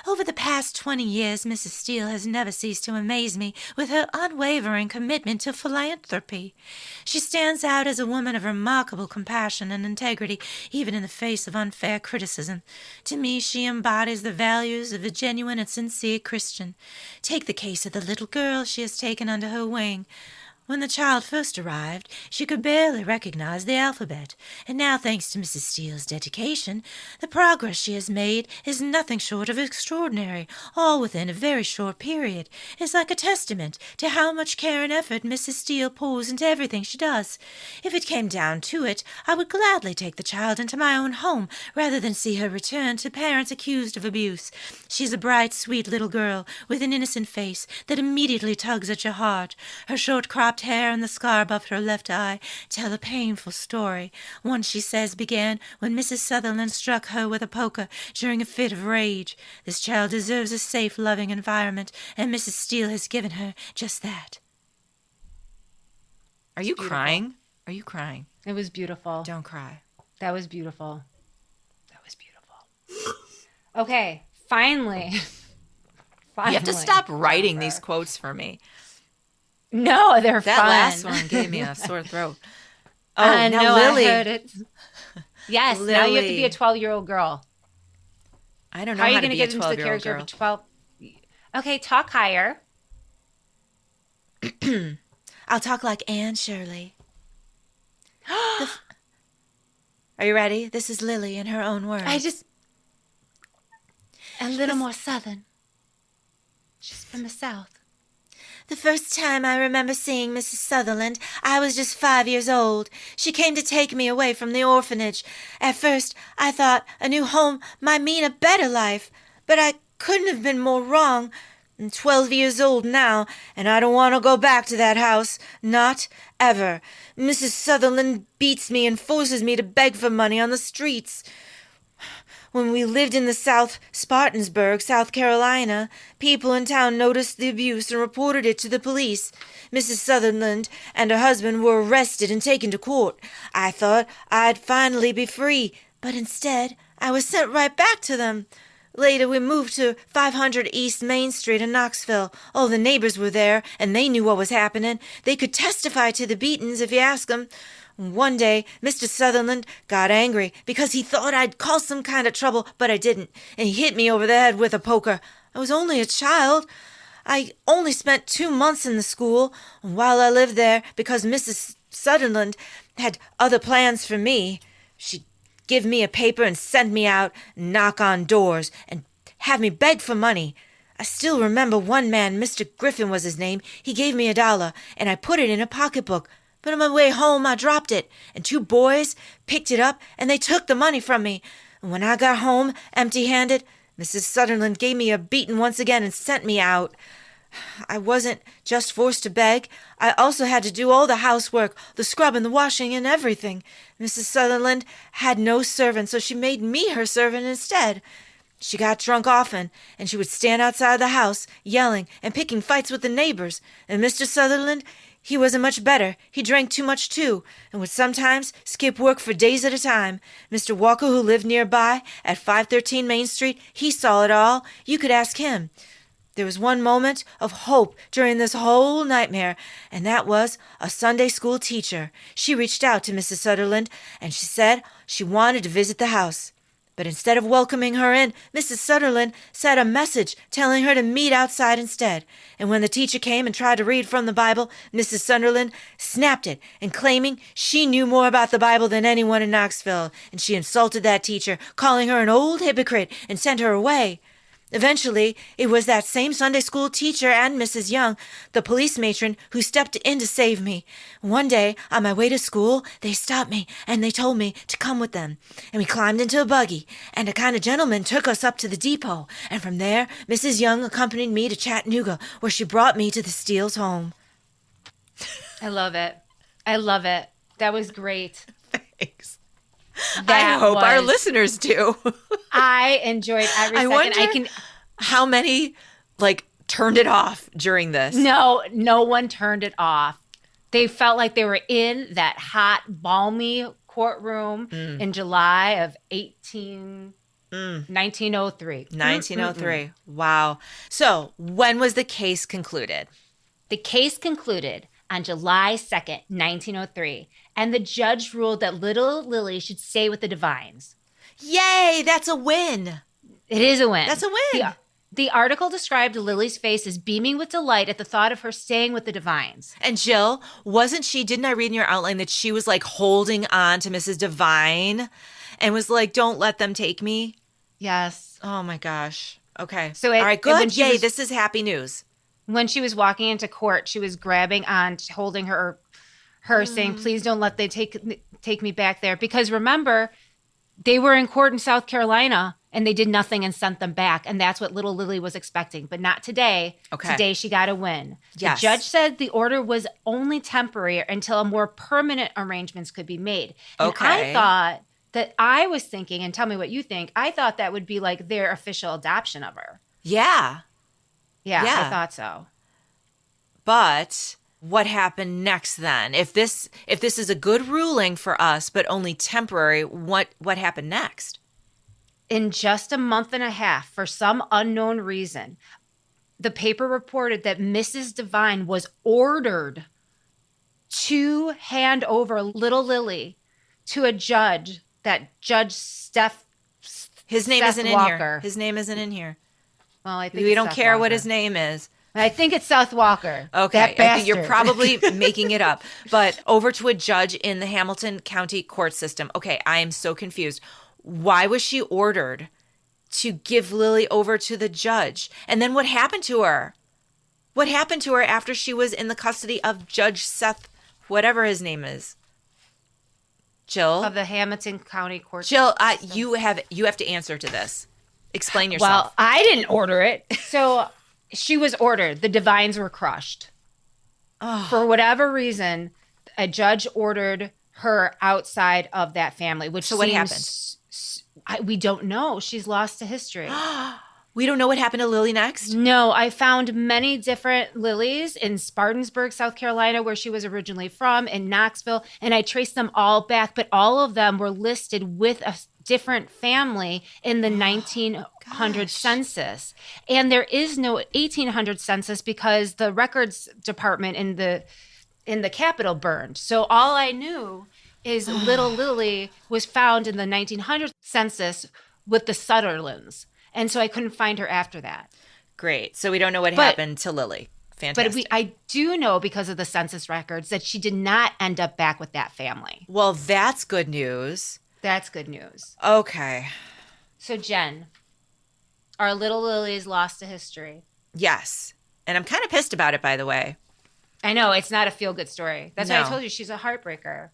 Over the past 20 years, Mrs. Steele has never ceased to amaze me with her unwavering commitment to philanthropy. She stands out as a woman of remarkable compassion and integrity, even in the face of unfair criticism. To me, she embodies the values of a genuine and sincere Christian. Take the case of the little girl she has taken under her wing. When the child first arrived, she could barely recognize the alphabet, and now, thanks to Mrs. Steele's dedication, the progress she has made is nothing short of extraordinary, all within a very short period. It's like a testament to how much care and effort Mrs. Steele pours into everything she does. If it came down to it, I would gladly take the child into my own home, rather than see her return to parents accused of abuse. She's a bright, sweet little girl, with an innocent face that immediately tugs at your heart. Her short cropped hair and the scar above her left eye tell a painful story. One, she says, began when Mrs. Sutherland struck her with a poker during a fit of rage. This child deserves a safe, loving environment, and Mrs. Steele has given her just that. Are you crying? Are you crying? It was beautiful. Don't cry. That was beautiful. That was beautiful. Okay, finally. You have to Finally, stop writing these Jennifer. quotes for me. No, they're That fun. last one gave me a sore throat. Oh, I now know, I heard Lily. it. Yes, now you have to be a Lily. 12-year-old girl. I don't How know are you how to going to be a get into the 12-year-old character of a girl. 12? Okay, talk higher. I'll talk like Anne Shirley. Are you ready? This is Lily in her own words. I just a little more southern. She's from the South. The first time I remember seeing Mrs. Sutherland, I was just 5 years old. She came to take me away from the orphanage. At first, I thought a new home might mean a better life, but I couldn't have been more wrong. I'm 12 years old now, and I don't want to go back to that house. Not ever. Mrs. Sutherland beats me and forces me to beg for money on the streets. When we lived in the South Spartansburg, South Carolina, people in town noticed the abuse and reported it to the police. Mrs. Sutherland and her husband were arrested and taken to court. I thought I'd finally be free, but instead I was sent right back to them. Later we moved to 500 East Main Street in Knoxville. All the neighbors were there, and they knew what was happening. They could testify to the beatings if you asked them. One day, Mr. Sutherland got angry because he thought I'd caused some kind of trouble, but I didn't, and he hit me over the head with a poker. I was only a child. I only spent 2 months in the school while I lived there because Mrs. Sutherland had other plans for me. She'd give me a paper and send me out, knock on doors, and have me beg for money. I still remember one man, Mr. Griffin was his name. He gave me $1, and I put it in a pocketbook. But on my way home, I dropped it, and 2 boys picked it up, and they took the money from me. And when I got home, empty-handed, Mrs. Sutherland gave me a beating once again and sent me out. I wasn't just forced to beg. I also had to do all the housework, the scrubbing, the washing, and everything. Mrs. Sutherland had no servant, so she made me her servant instead. She got drunk often, and she would stand outside the house, yelling and picking fights with the neighbors. And Mr. Sutherland, he wasn't much better. He drank too much, too, and would sometimes skip work for days at a time. Mr. Walker, who lived nearby at 513 Main Street, he saw it all. You could ask him. There was one moment of hope during this whole nightmare, and that was a Sunday school teacher. She reached out to Mrs. Sutherland, and she said she wanted to visit the house. But instead of welcoming her in, Mrs. Sutherland sent a message telling her to meet outside instead. And when the teacher came and tried to read from the Bible, Mrs. Sutherland snapped it and claiming she knew more about the Bible than anyone in Knoxville. And she insulted that teacher, calling her an old hypocrite, and sent her away. Eventually, it was that same Sunday school teacher and Mrs. Young, the police matron, who stepped in to save me. One day, on my way to school, they stopped me, and they told me to come with them. And we climbed into a buggy, and a kind of gentleman took us up to the depot. And from there, Mrs. Young accompanied me to Chattanooga, where she brought me to the Steele's home. I love it. I love it. That was great. Thanks. That I hope our was- listeners do. I enjoyed every I second. wonder how many, turned it off during this. No one turned it off. They felt like they were in that hot, balmy courtroom in July of 1903. 1903. Wow. So, when was the case concluded? The case concluded on July 2nd, 1903, and the judge ruled that little Lily should stay with the Divines. Yay, that's a win. It is a win. That's a win. The article described Lily's face as beaming with delight at the thought of her staying with the Divines. And Jill, didn't I read in your outline that she was holding on to Mrs. Divine and was like, don't let them take me? Yes. Oh my gosh. Okay. So all right, good. Yay, this is happy news. When she was walking into court, she was grabbing on, holding her saying, please don't let they take me back there. Because remember, they were in court in South Carolina and they did nothing and sent them back. And that's what little Lily was expecting. But not today. Okay. Today she got a win. Yes. The judge said the order was only temporary until a more permanent arrangements could be made. And Okay. I was thinking, and tell me what you think, I thought that would be like their official adoption of her. Yeah. Yeah. Yeah. I thought so. But what happened next then? If this is a good ruling for us, but only temporary, what happened next? In just a month and a half, for some unknown reason, the paper reported that Mrs. Devine was ordered to hand over little Lily to a judge, that Judge His name Seth isn't in Walker. here. His name isn't in here. Well, I think We it's don't Seth care what Walker. his name is. I think it's Seth Walker. Okay, That I think bastard. you're probably making it up. But over to a judge in the Hamilton County court system. Okay, I am so confused. Why was she ordered to give Lily over to the judge? And then what happened to her? What happened to her after she was in the custody of Judge Seth, whatever his name is? Jill? Of the Hamilton County Court. Jill, you have to answer to this. Explain yourself. Well, I didn't order it. So she was ordered. The Devines were crushed. Oh. For whatever reason, a judge ordered her outside of that family, which So what seems, we don't know. She's lost to history. We don't know what happened to Lily next? No, I found many different Lilies in Spartanburg, South Carolina, where she was originally from, in Knoxville, and I traced them all back, but all of them were listed with a different family in the 1900 census. And there is no 1800 census because the records department in the Capitol burned. So all I knew is little Lily was found in the 1900 census with the Sutherlands. And so I couldn't find her after that. Great. So we don't know what happened to Lily. Fantastic. But I do know because of the census records that she did not end up back with that family. Well, that's good news. That's good news. Okay. So Jen, our little Lily is lost to history. Yes. And I'm kind of pissed about it, by the way. I know, it's not a feel-good story. That's why I No. told you she's a heartbreaker.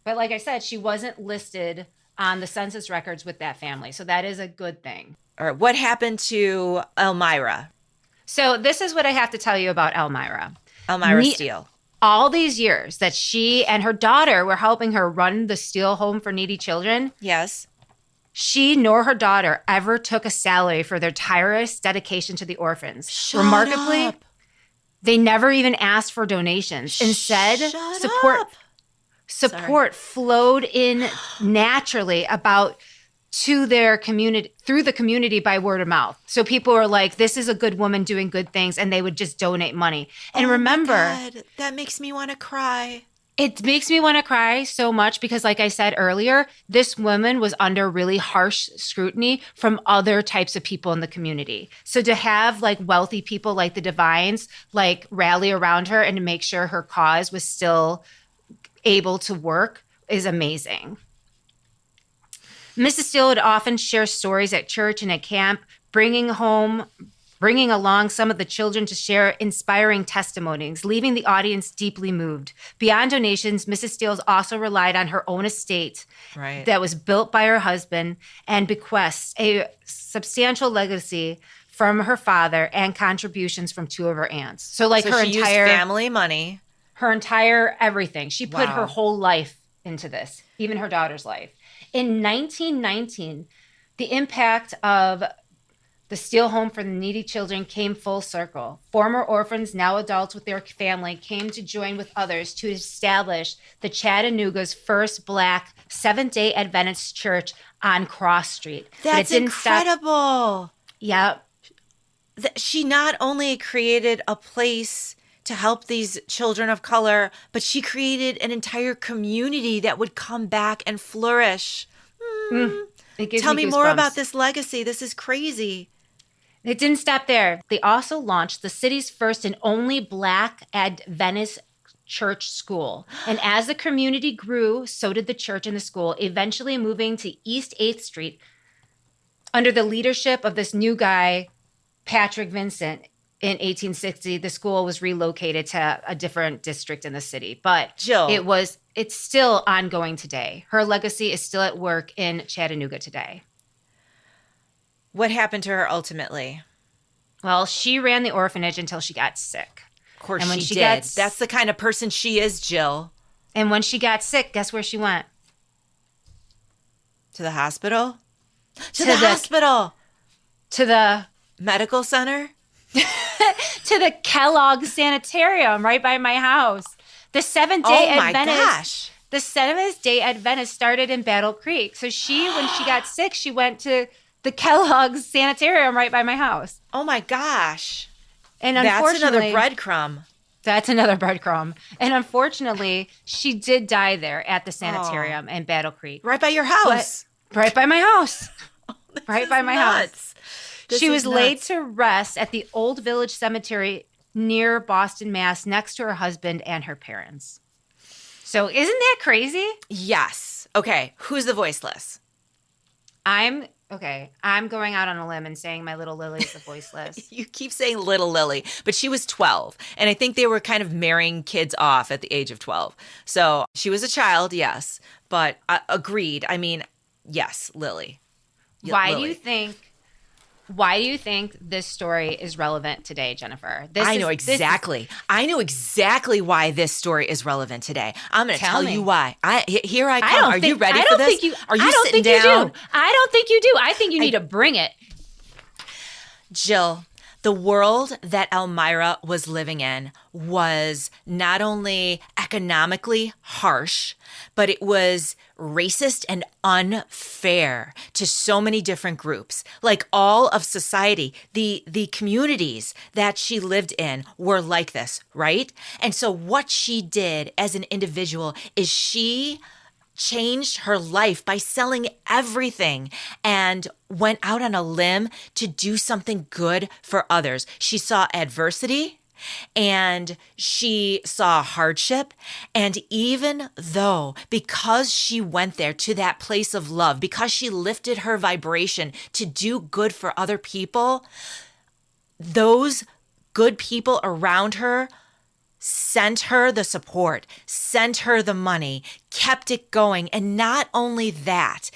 But like I said, she wasn't listed on the census records with that family. So that is a good thing. All right. What happened to Almira? So this is what I have to tell you about Almira. Almira Steele. All these years that she and her daughter were helping her run the Steele Home for Needy Children, Yes. she nor her daughter ever took a salary for their tireless dedication to the orphans. Shut Remarkably, up. they never even asked for donations. Instead, Shut support up. support flowed in naturally to their community, through the community, by word of mouth. So people were like, this is a good woman doing good things, and they would just donate money. And remember, my God, that makes me want to cry. it makes me want to cry so much because, like I said earlier, this woman was under really harsh scrutiny from other types of people in the community. So to have like wealthy people like the Devines like rally around her and to make sure her cause was still able to work is amazing. Mrs. Steele would often share stories at church and at camp, bringing along some of the children to share inspiring testimonies, leaving the audience deeply moved. Beyond donations, Mrs. Steele also relied on her own estate that was built by her husband and bequests a substantial legacy from her father and contributions from two of her aunts. So like So her she entire used family money. her entire everything. She put Wow. her whole life into this, even her daughter's life. In 1919, the impact of the Steele Home for the Needy Children came full circle. Former orphans, now adults with their family, came to join with others to establish the Chattanooga's first Black Seventh-day Adventist church on Cross Street. But it That's didn't stop- incredible. Yeah. She not only created a place to help these children of color, but she created an entire community that would come back and flourish. It gives Tell me more goosebumps. about this legacy. This is crazy. It didn't stop there. They also launched the city's first and only Black Adventist church school. And as the community grew, so did the church and the school, eventually moving to East 8th Street under the leadership of this new guy, Patrick Vincent. In 1860, the school was relocated to a different district in the city. But Jill. it's still ongoing today. Her legacy is still at work in Chattanooga today. What happened to her ultimately? Well, she ran the orphanage until she got sick. Of course And when she she did. got- That's the kind of person she is, Jill. And when she got sick, guess where she went? To the hospital? To To the the- hospital. To the Medical center? Kellogg Sanitarium right by my house. The Seventh-day Oh my Adventist. gosh. The Seventh-day Adventist started in Battle Creek. So when she got sick, she went to the Kellogg's sanitarium right by my house. Oh my gosh. And That's another unfortunately, breadcrumb. that's another breadcrumb. And unfortunately, she did die there at the sanitarium in Battle Creek. Right by your house. Right by my house. Right by my house. Nuts. This She is was laid nuts. to rest at the Old Village Cemetery near Boston, Mass, next to her husband and her parents. So isn't that crazy? Yes. Okay. Who's the voiceless? I'm going out on a limb and saying my little Lily's the voiceless. You keep saying little Lily, but she was 12. And I think they were kind of marrying kids off at the age of 12. So she was a child, yes. But agreed. I mean, yes, Lily. Why Lily. do you think this story is relevant today, Jennifer? I know exactly why this story is relevant today. I'm going to tell you why. Here I come. Are you ready for this? Are you sitting down? I don't think you do. I think you need to bring it. Jill, the world that Almira was living in was not only economically harsh, but it was racist and unfair to so many different groups. Like all of society, the communities that she lived in were like this, right? And so what she did as an individual is she changed her life by selling everything and went out on a limb to do something good for others. She saw adversity and she saw hardship. And even though, because she went there to that place of love, because she lifted her vibration to do good for other people, those good people around her sent her the support, sent her the money, kept it going. And not only that,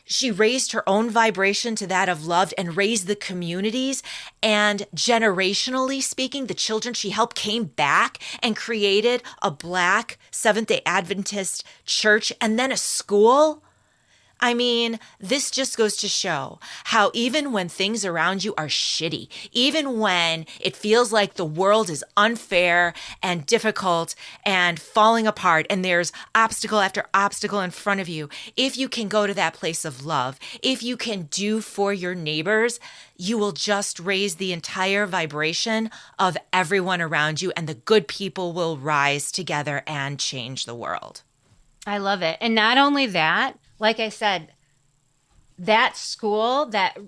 she raised her own vibration to that of love and raised the communities. And generationally speaking, the children she helped came back and created a Black Seventh-day Adventist church and then a school. I mean, this just goes to show how even when things around you are shitty, even when it feels like the world is unfair and difficult and falling apart and there's obstacle after obstacle in front of you, if you can go to that place of love, if you can do for your neighbors, you will just raise the entire vibration of everyone around you and the good people will rise together and change the world. I love it. And not only that, like I said, that school that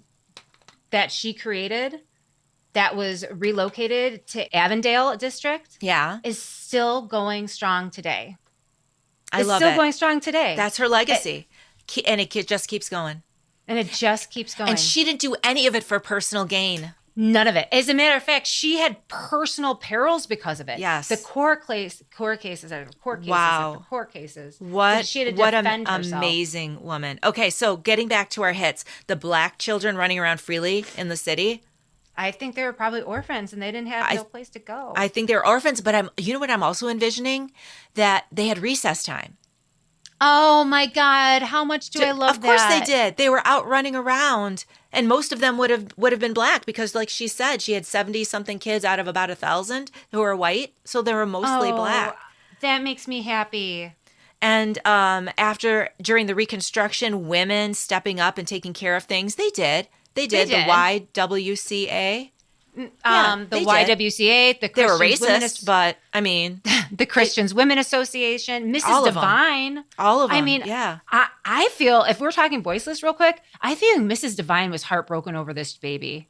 she created that was relocated to Avondale district is still going strong today. I love it. It's still going strong today. That's her legacy. And it just keeps going. And it just keeps going. And she didn't do any of it for personal gain. None of it. As a matter of fact, she had personal perils because of it. Yes. The court cases. Wow. What she had to what defend an herself. amazing woman. Okay, so getting back to our hits, the Black children running around freely in the city. I think they were probably orphans and they didn't have no place to go. I think they're orphans, but you know what I'm also envisioning? That they had recess time. Oh my God. How much do I love that? Of course they did. They were out running around. And most of them would have been Black because, like she said, she had 70-something kids out of about 1,000 who were white. So they were mostly Black. That makes me happy. And during the Reconstruction, women stepping up and taking care of things, they did. They did. The YWCA. The YWCA, the they were Christians racist, but I mean, the Christians Women Association, Mrs. Divine, all of them. I mean, yeah. I feel if we're talking voiceless real quick, I feel Mrs. Divine was heartbroken over this baby.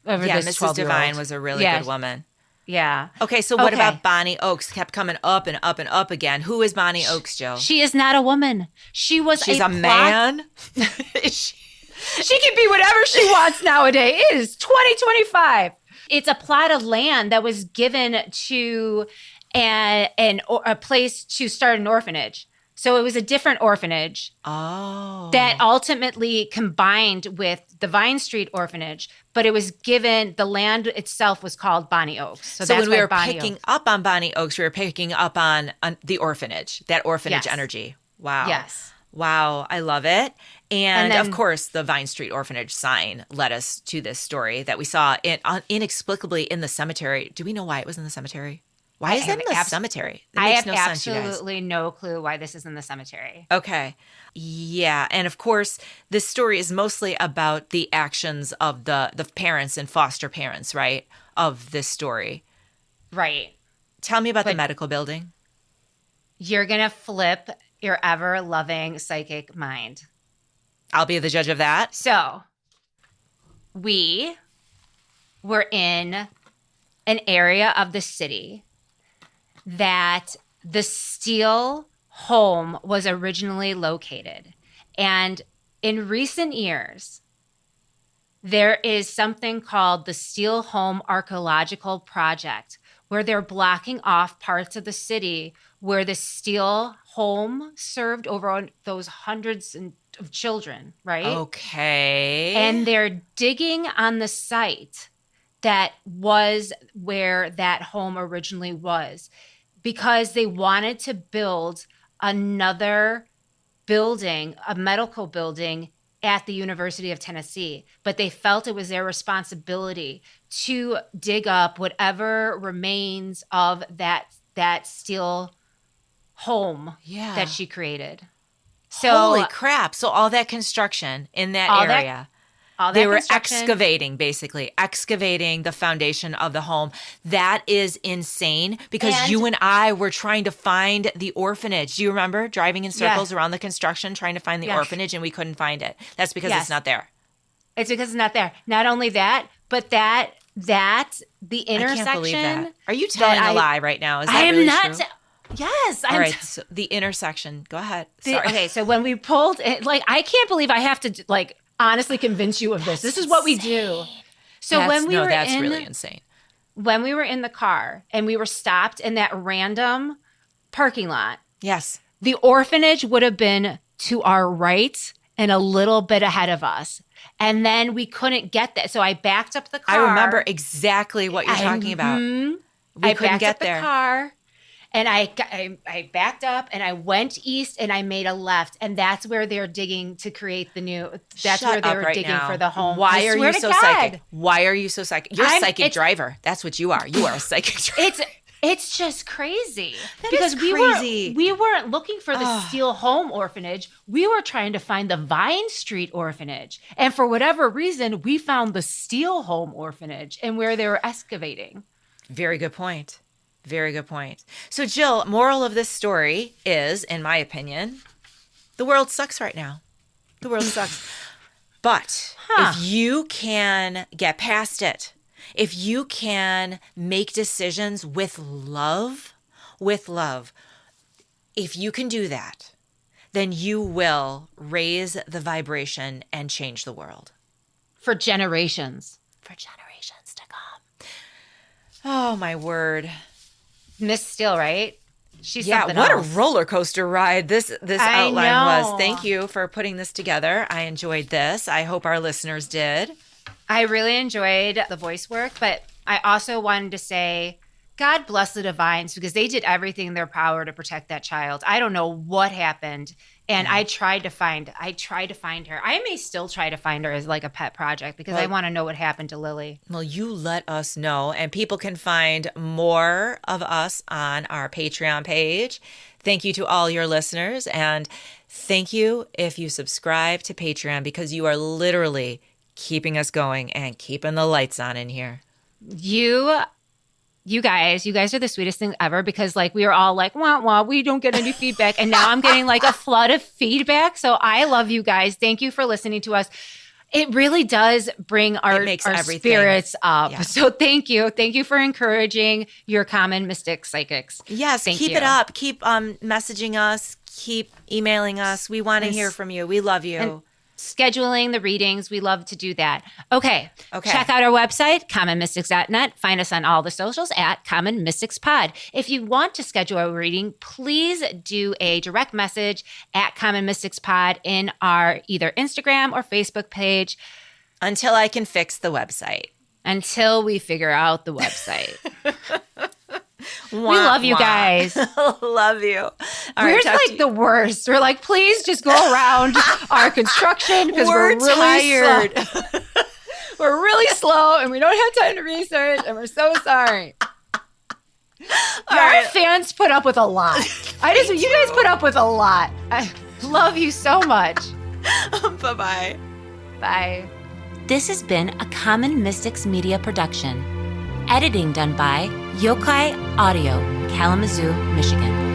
Mrs. Divine was a really good woman. Yeah. Okay, so what about Bonnie Oakes? Kept coming up and up and up again. Who is Bonnie Oakes, Joe? She is not a woman. She's a man. She can be whatever she wants nowadays. It is 2025. It's a plot of land that was given to a place to start an orphanage. So it was a different orphanage that ultimately combined with the Vine Street orphanage, but it was given, the land itself was called Bonnie Oaks. So that's when we were picking up on Bonnie Oaks, we were picking up on the orphanage, that orphanage energy. Wow. Yes. Wow, I love it. And then, of course, the Vine Street Orphanage sign led us to this story that we saw inexplicably in the cemetery. Do we know why it was in the cemetery? Why is it in the cemetery? That I makes have no sense, you guys. absolutely no clue why this is in the cemetery. Okay. Yeah. And of course, this story is mostly about the actions of the parents and foster parents, right? Of this story. Right. Tell me about the But medical building. you're going to flip your ever-loving psychic mind. I'll be the judge of that. So we were in an area of the city that the Steele home was originally located. And in recent years, there is something called the Steele Home Archaeological Project, where they're blocking off parts of the city where the Steele home served over those hundreds of children, right? Okay. And they're digging on the site that was where that home originally was, because they wanted to build another building, a medical building at the University of Tennessee, but they felt it was their responsibility to dig up whatever remains of that Steele home that she created. So holy crap. So all that construction in that area. They were excavating the foundation of the home. That is insane, because you and I were trying to find the orphanage. Do you remember driving in circles around the construction trying to find the orphanage, and we couldn't find it? That's because it's not there. It's because it's not there. Not only that, but the intersection. I can't believe that. Are you telling a lie right now? Is that really true? Yes. All right. So the intersection. Go ahead. Sorry. Okay. So when we pulled it, I can't believe I have to honestly convince you of this. This is what we do. So that's really insane. When we were in the car and we were stopped in that random parking lot. Yes. The orphanage would have been to our right and a little bit ahead of us. And then we couldn't get that. So I backed up the car. I remember exactly what you're talking about. We couldn't get there. The car. And I backed up and I went east and I made a left. And that's where they're digging to create the new. That's where they were digging for the home. Why are you so psychic? Why are you so psychic? You're a psychic driver. That's what you are. You are a psychic driver. It's just crazy. Because we weren't looking for the Steele Home Orphanage. We were trying to find the Vine Street Orphanage. And for whatever reason, we found the Steele Home Orphanage and where they were excavating. Very good point. Very good point. So, Jill, moral of this story is, in my opinion, the world sucks right now. The world sucks. But if you can get past it, if you can make decisions with love, if you can do that, then you will raise the vibration and change the world. For generations. For generations to come. Oh, my word. Miss Steele, right? She's what else. A roller coaster ride this outline was. Thank you for putting this together. I enjoyed this. I hope our listeners did. I really enjoyed the voice work, but I also wanted to say, God bless the Divines, because they did everything in their power to protect that child. I don't know what happened. And I tried to find her. I may still try to find her as a pet project, because I want to know what happened to Lily. Well, you let us know, and people can find more of us on our Patreon page. Thank you to all your listeners, and thank you if you subscribe to Patreon, because you are literally keeping us going and keeping the lights on in here. You guys are the sweetest thing ever, because we were all wah, wah, we don't get any feedback. And now I'm getting a flood of feedback. So I love you guys. Thank you for listening to us. It really does bring our spirits up. Yeah. So thank you. Thank you for encouraging your common mystic psychics. Yes, keep it up. Keep messaging us. Keep emailing us. We want to hear from you. We love you. And scheduling the readings. We love to do that. Okay. Check out our website, commonmystics.net. Find us on all the socials at Common Mystics Pod. If you want to schedule a reading, please do a direct message at Common Mystics Pod in our either Instagram or Facebook page. Until I can fix the website. Until we figure out the website. We love you guys. Love you. We're the worst. We're please just go around our construction, because we're really tired. We're really slow and we don't have time to research, and we're so sorry. Our fans put up with a lot. You guys put up with a lot. I love you so much. Bye-bye. Bye. This has been a Common Mystics Media production. Editing done by Yokai Audio, Kalamazoo, Michigan.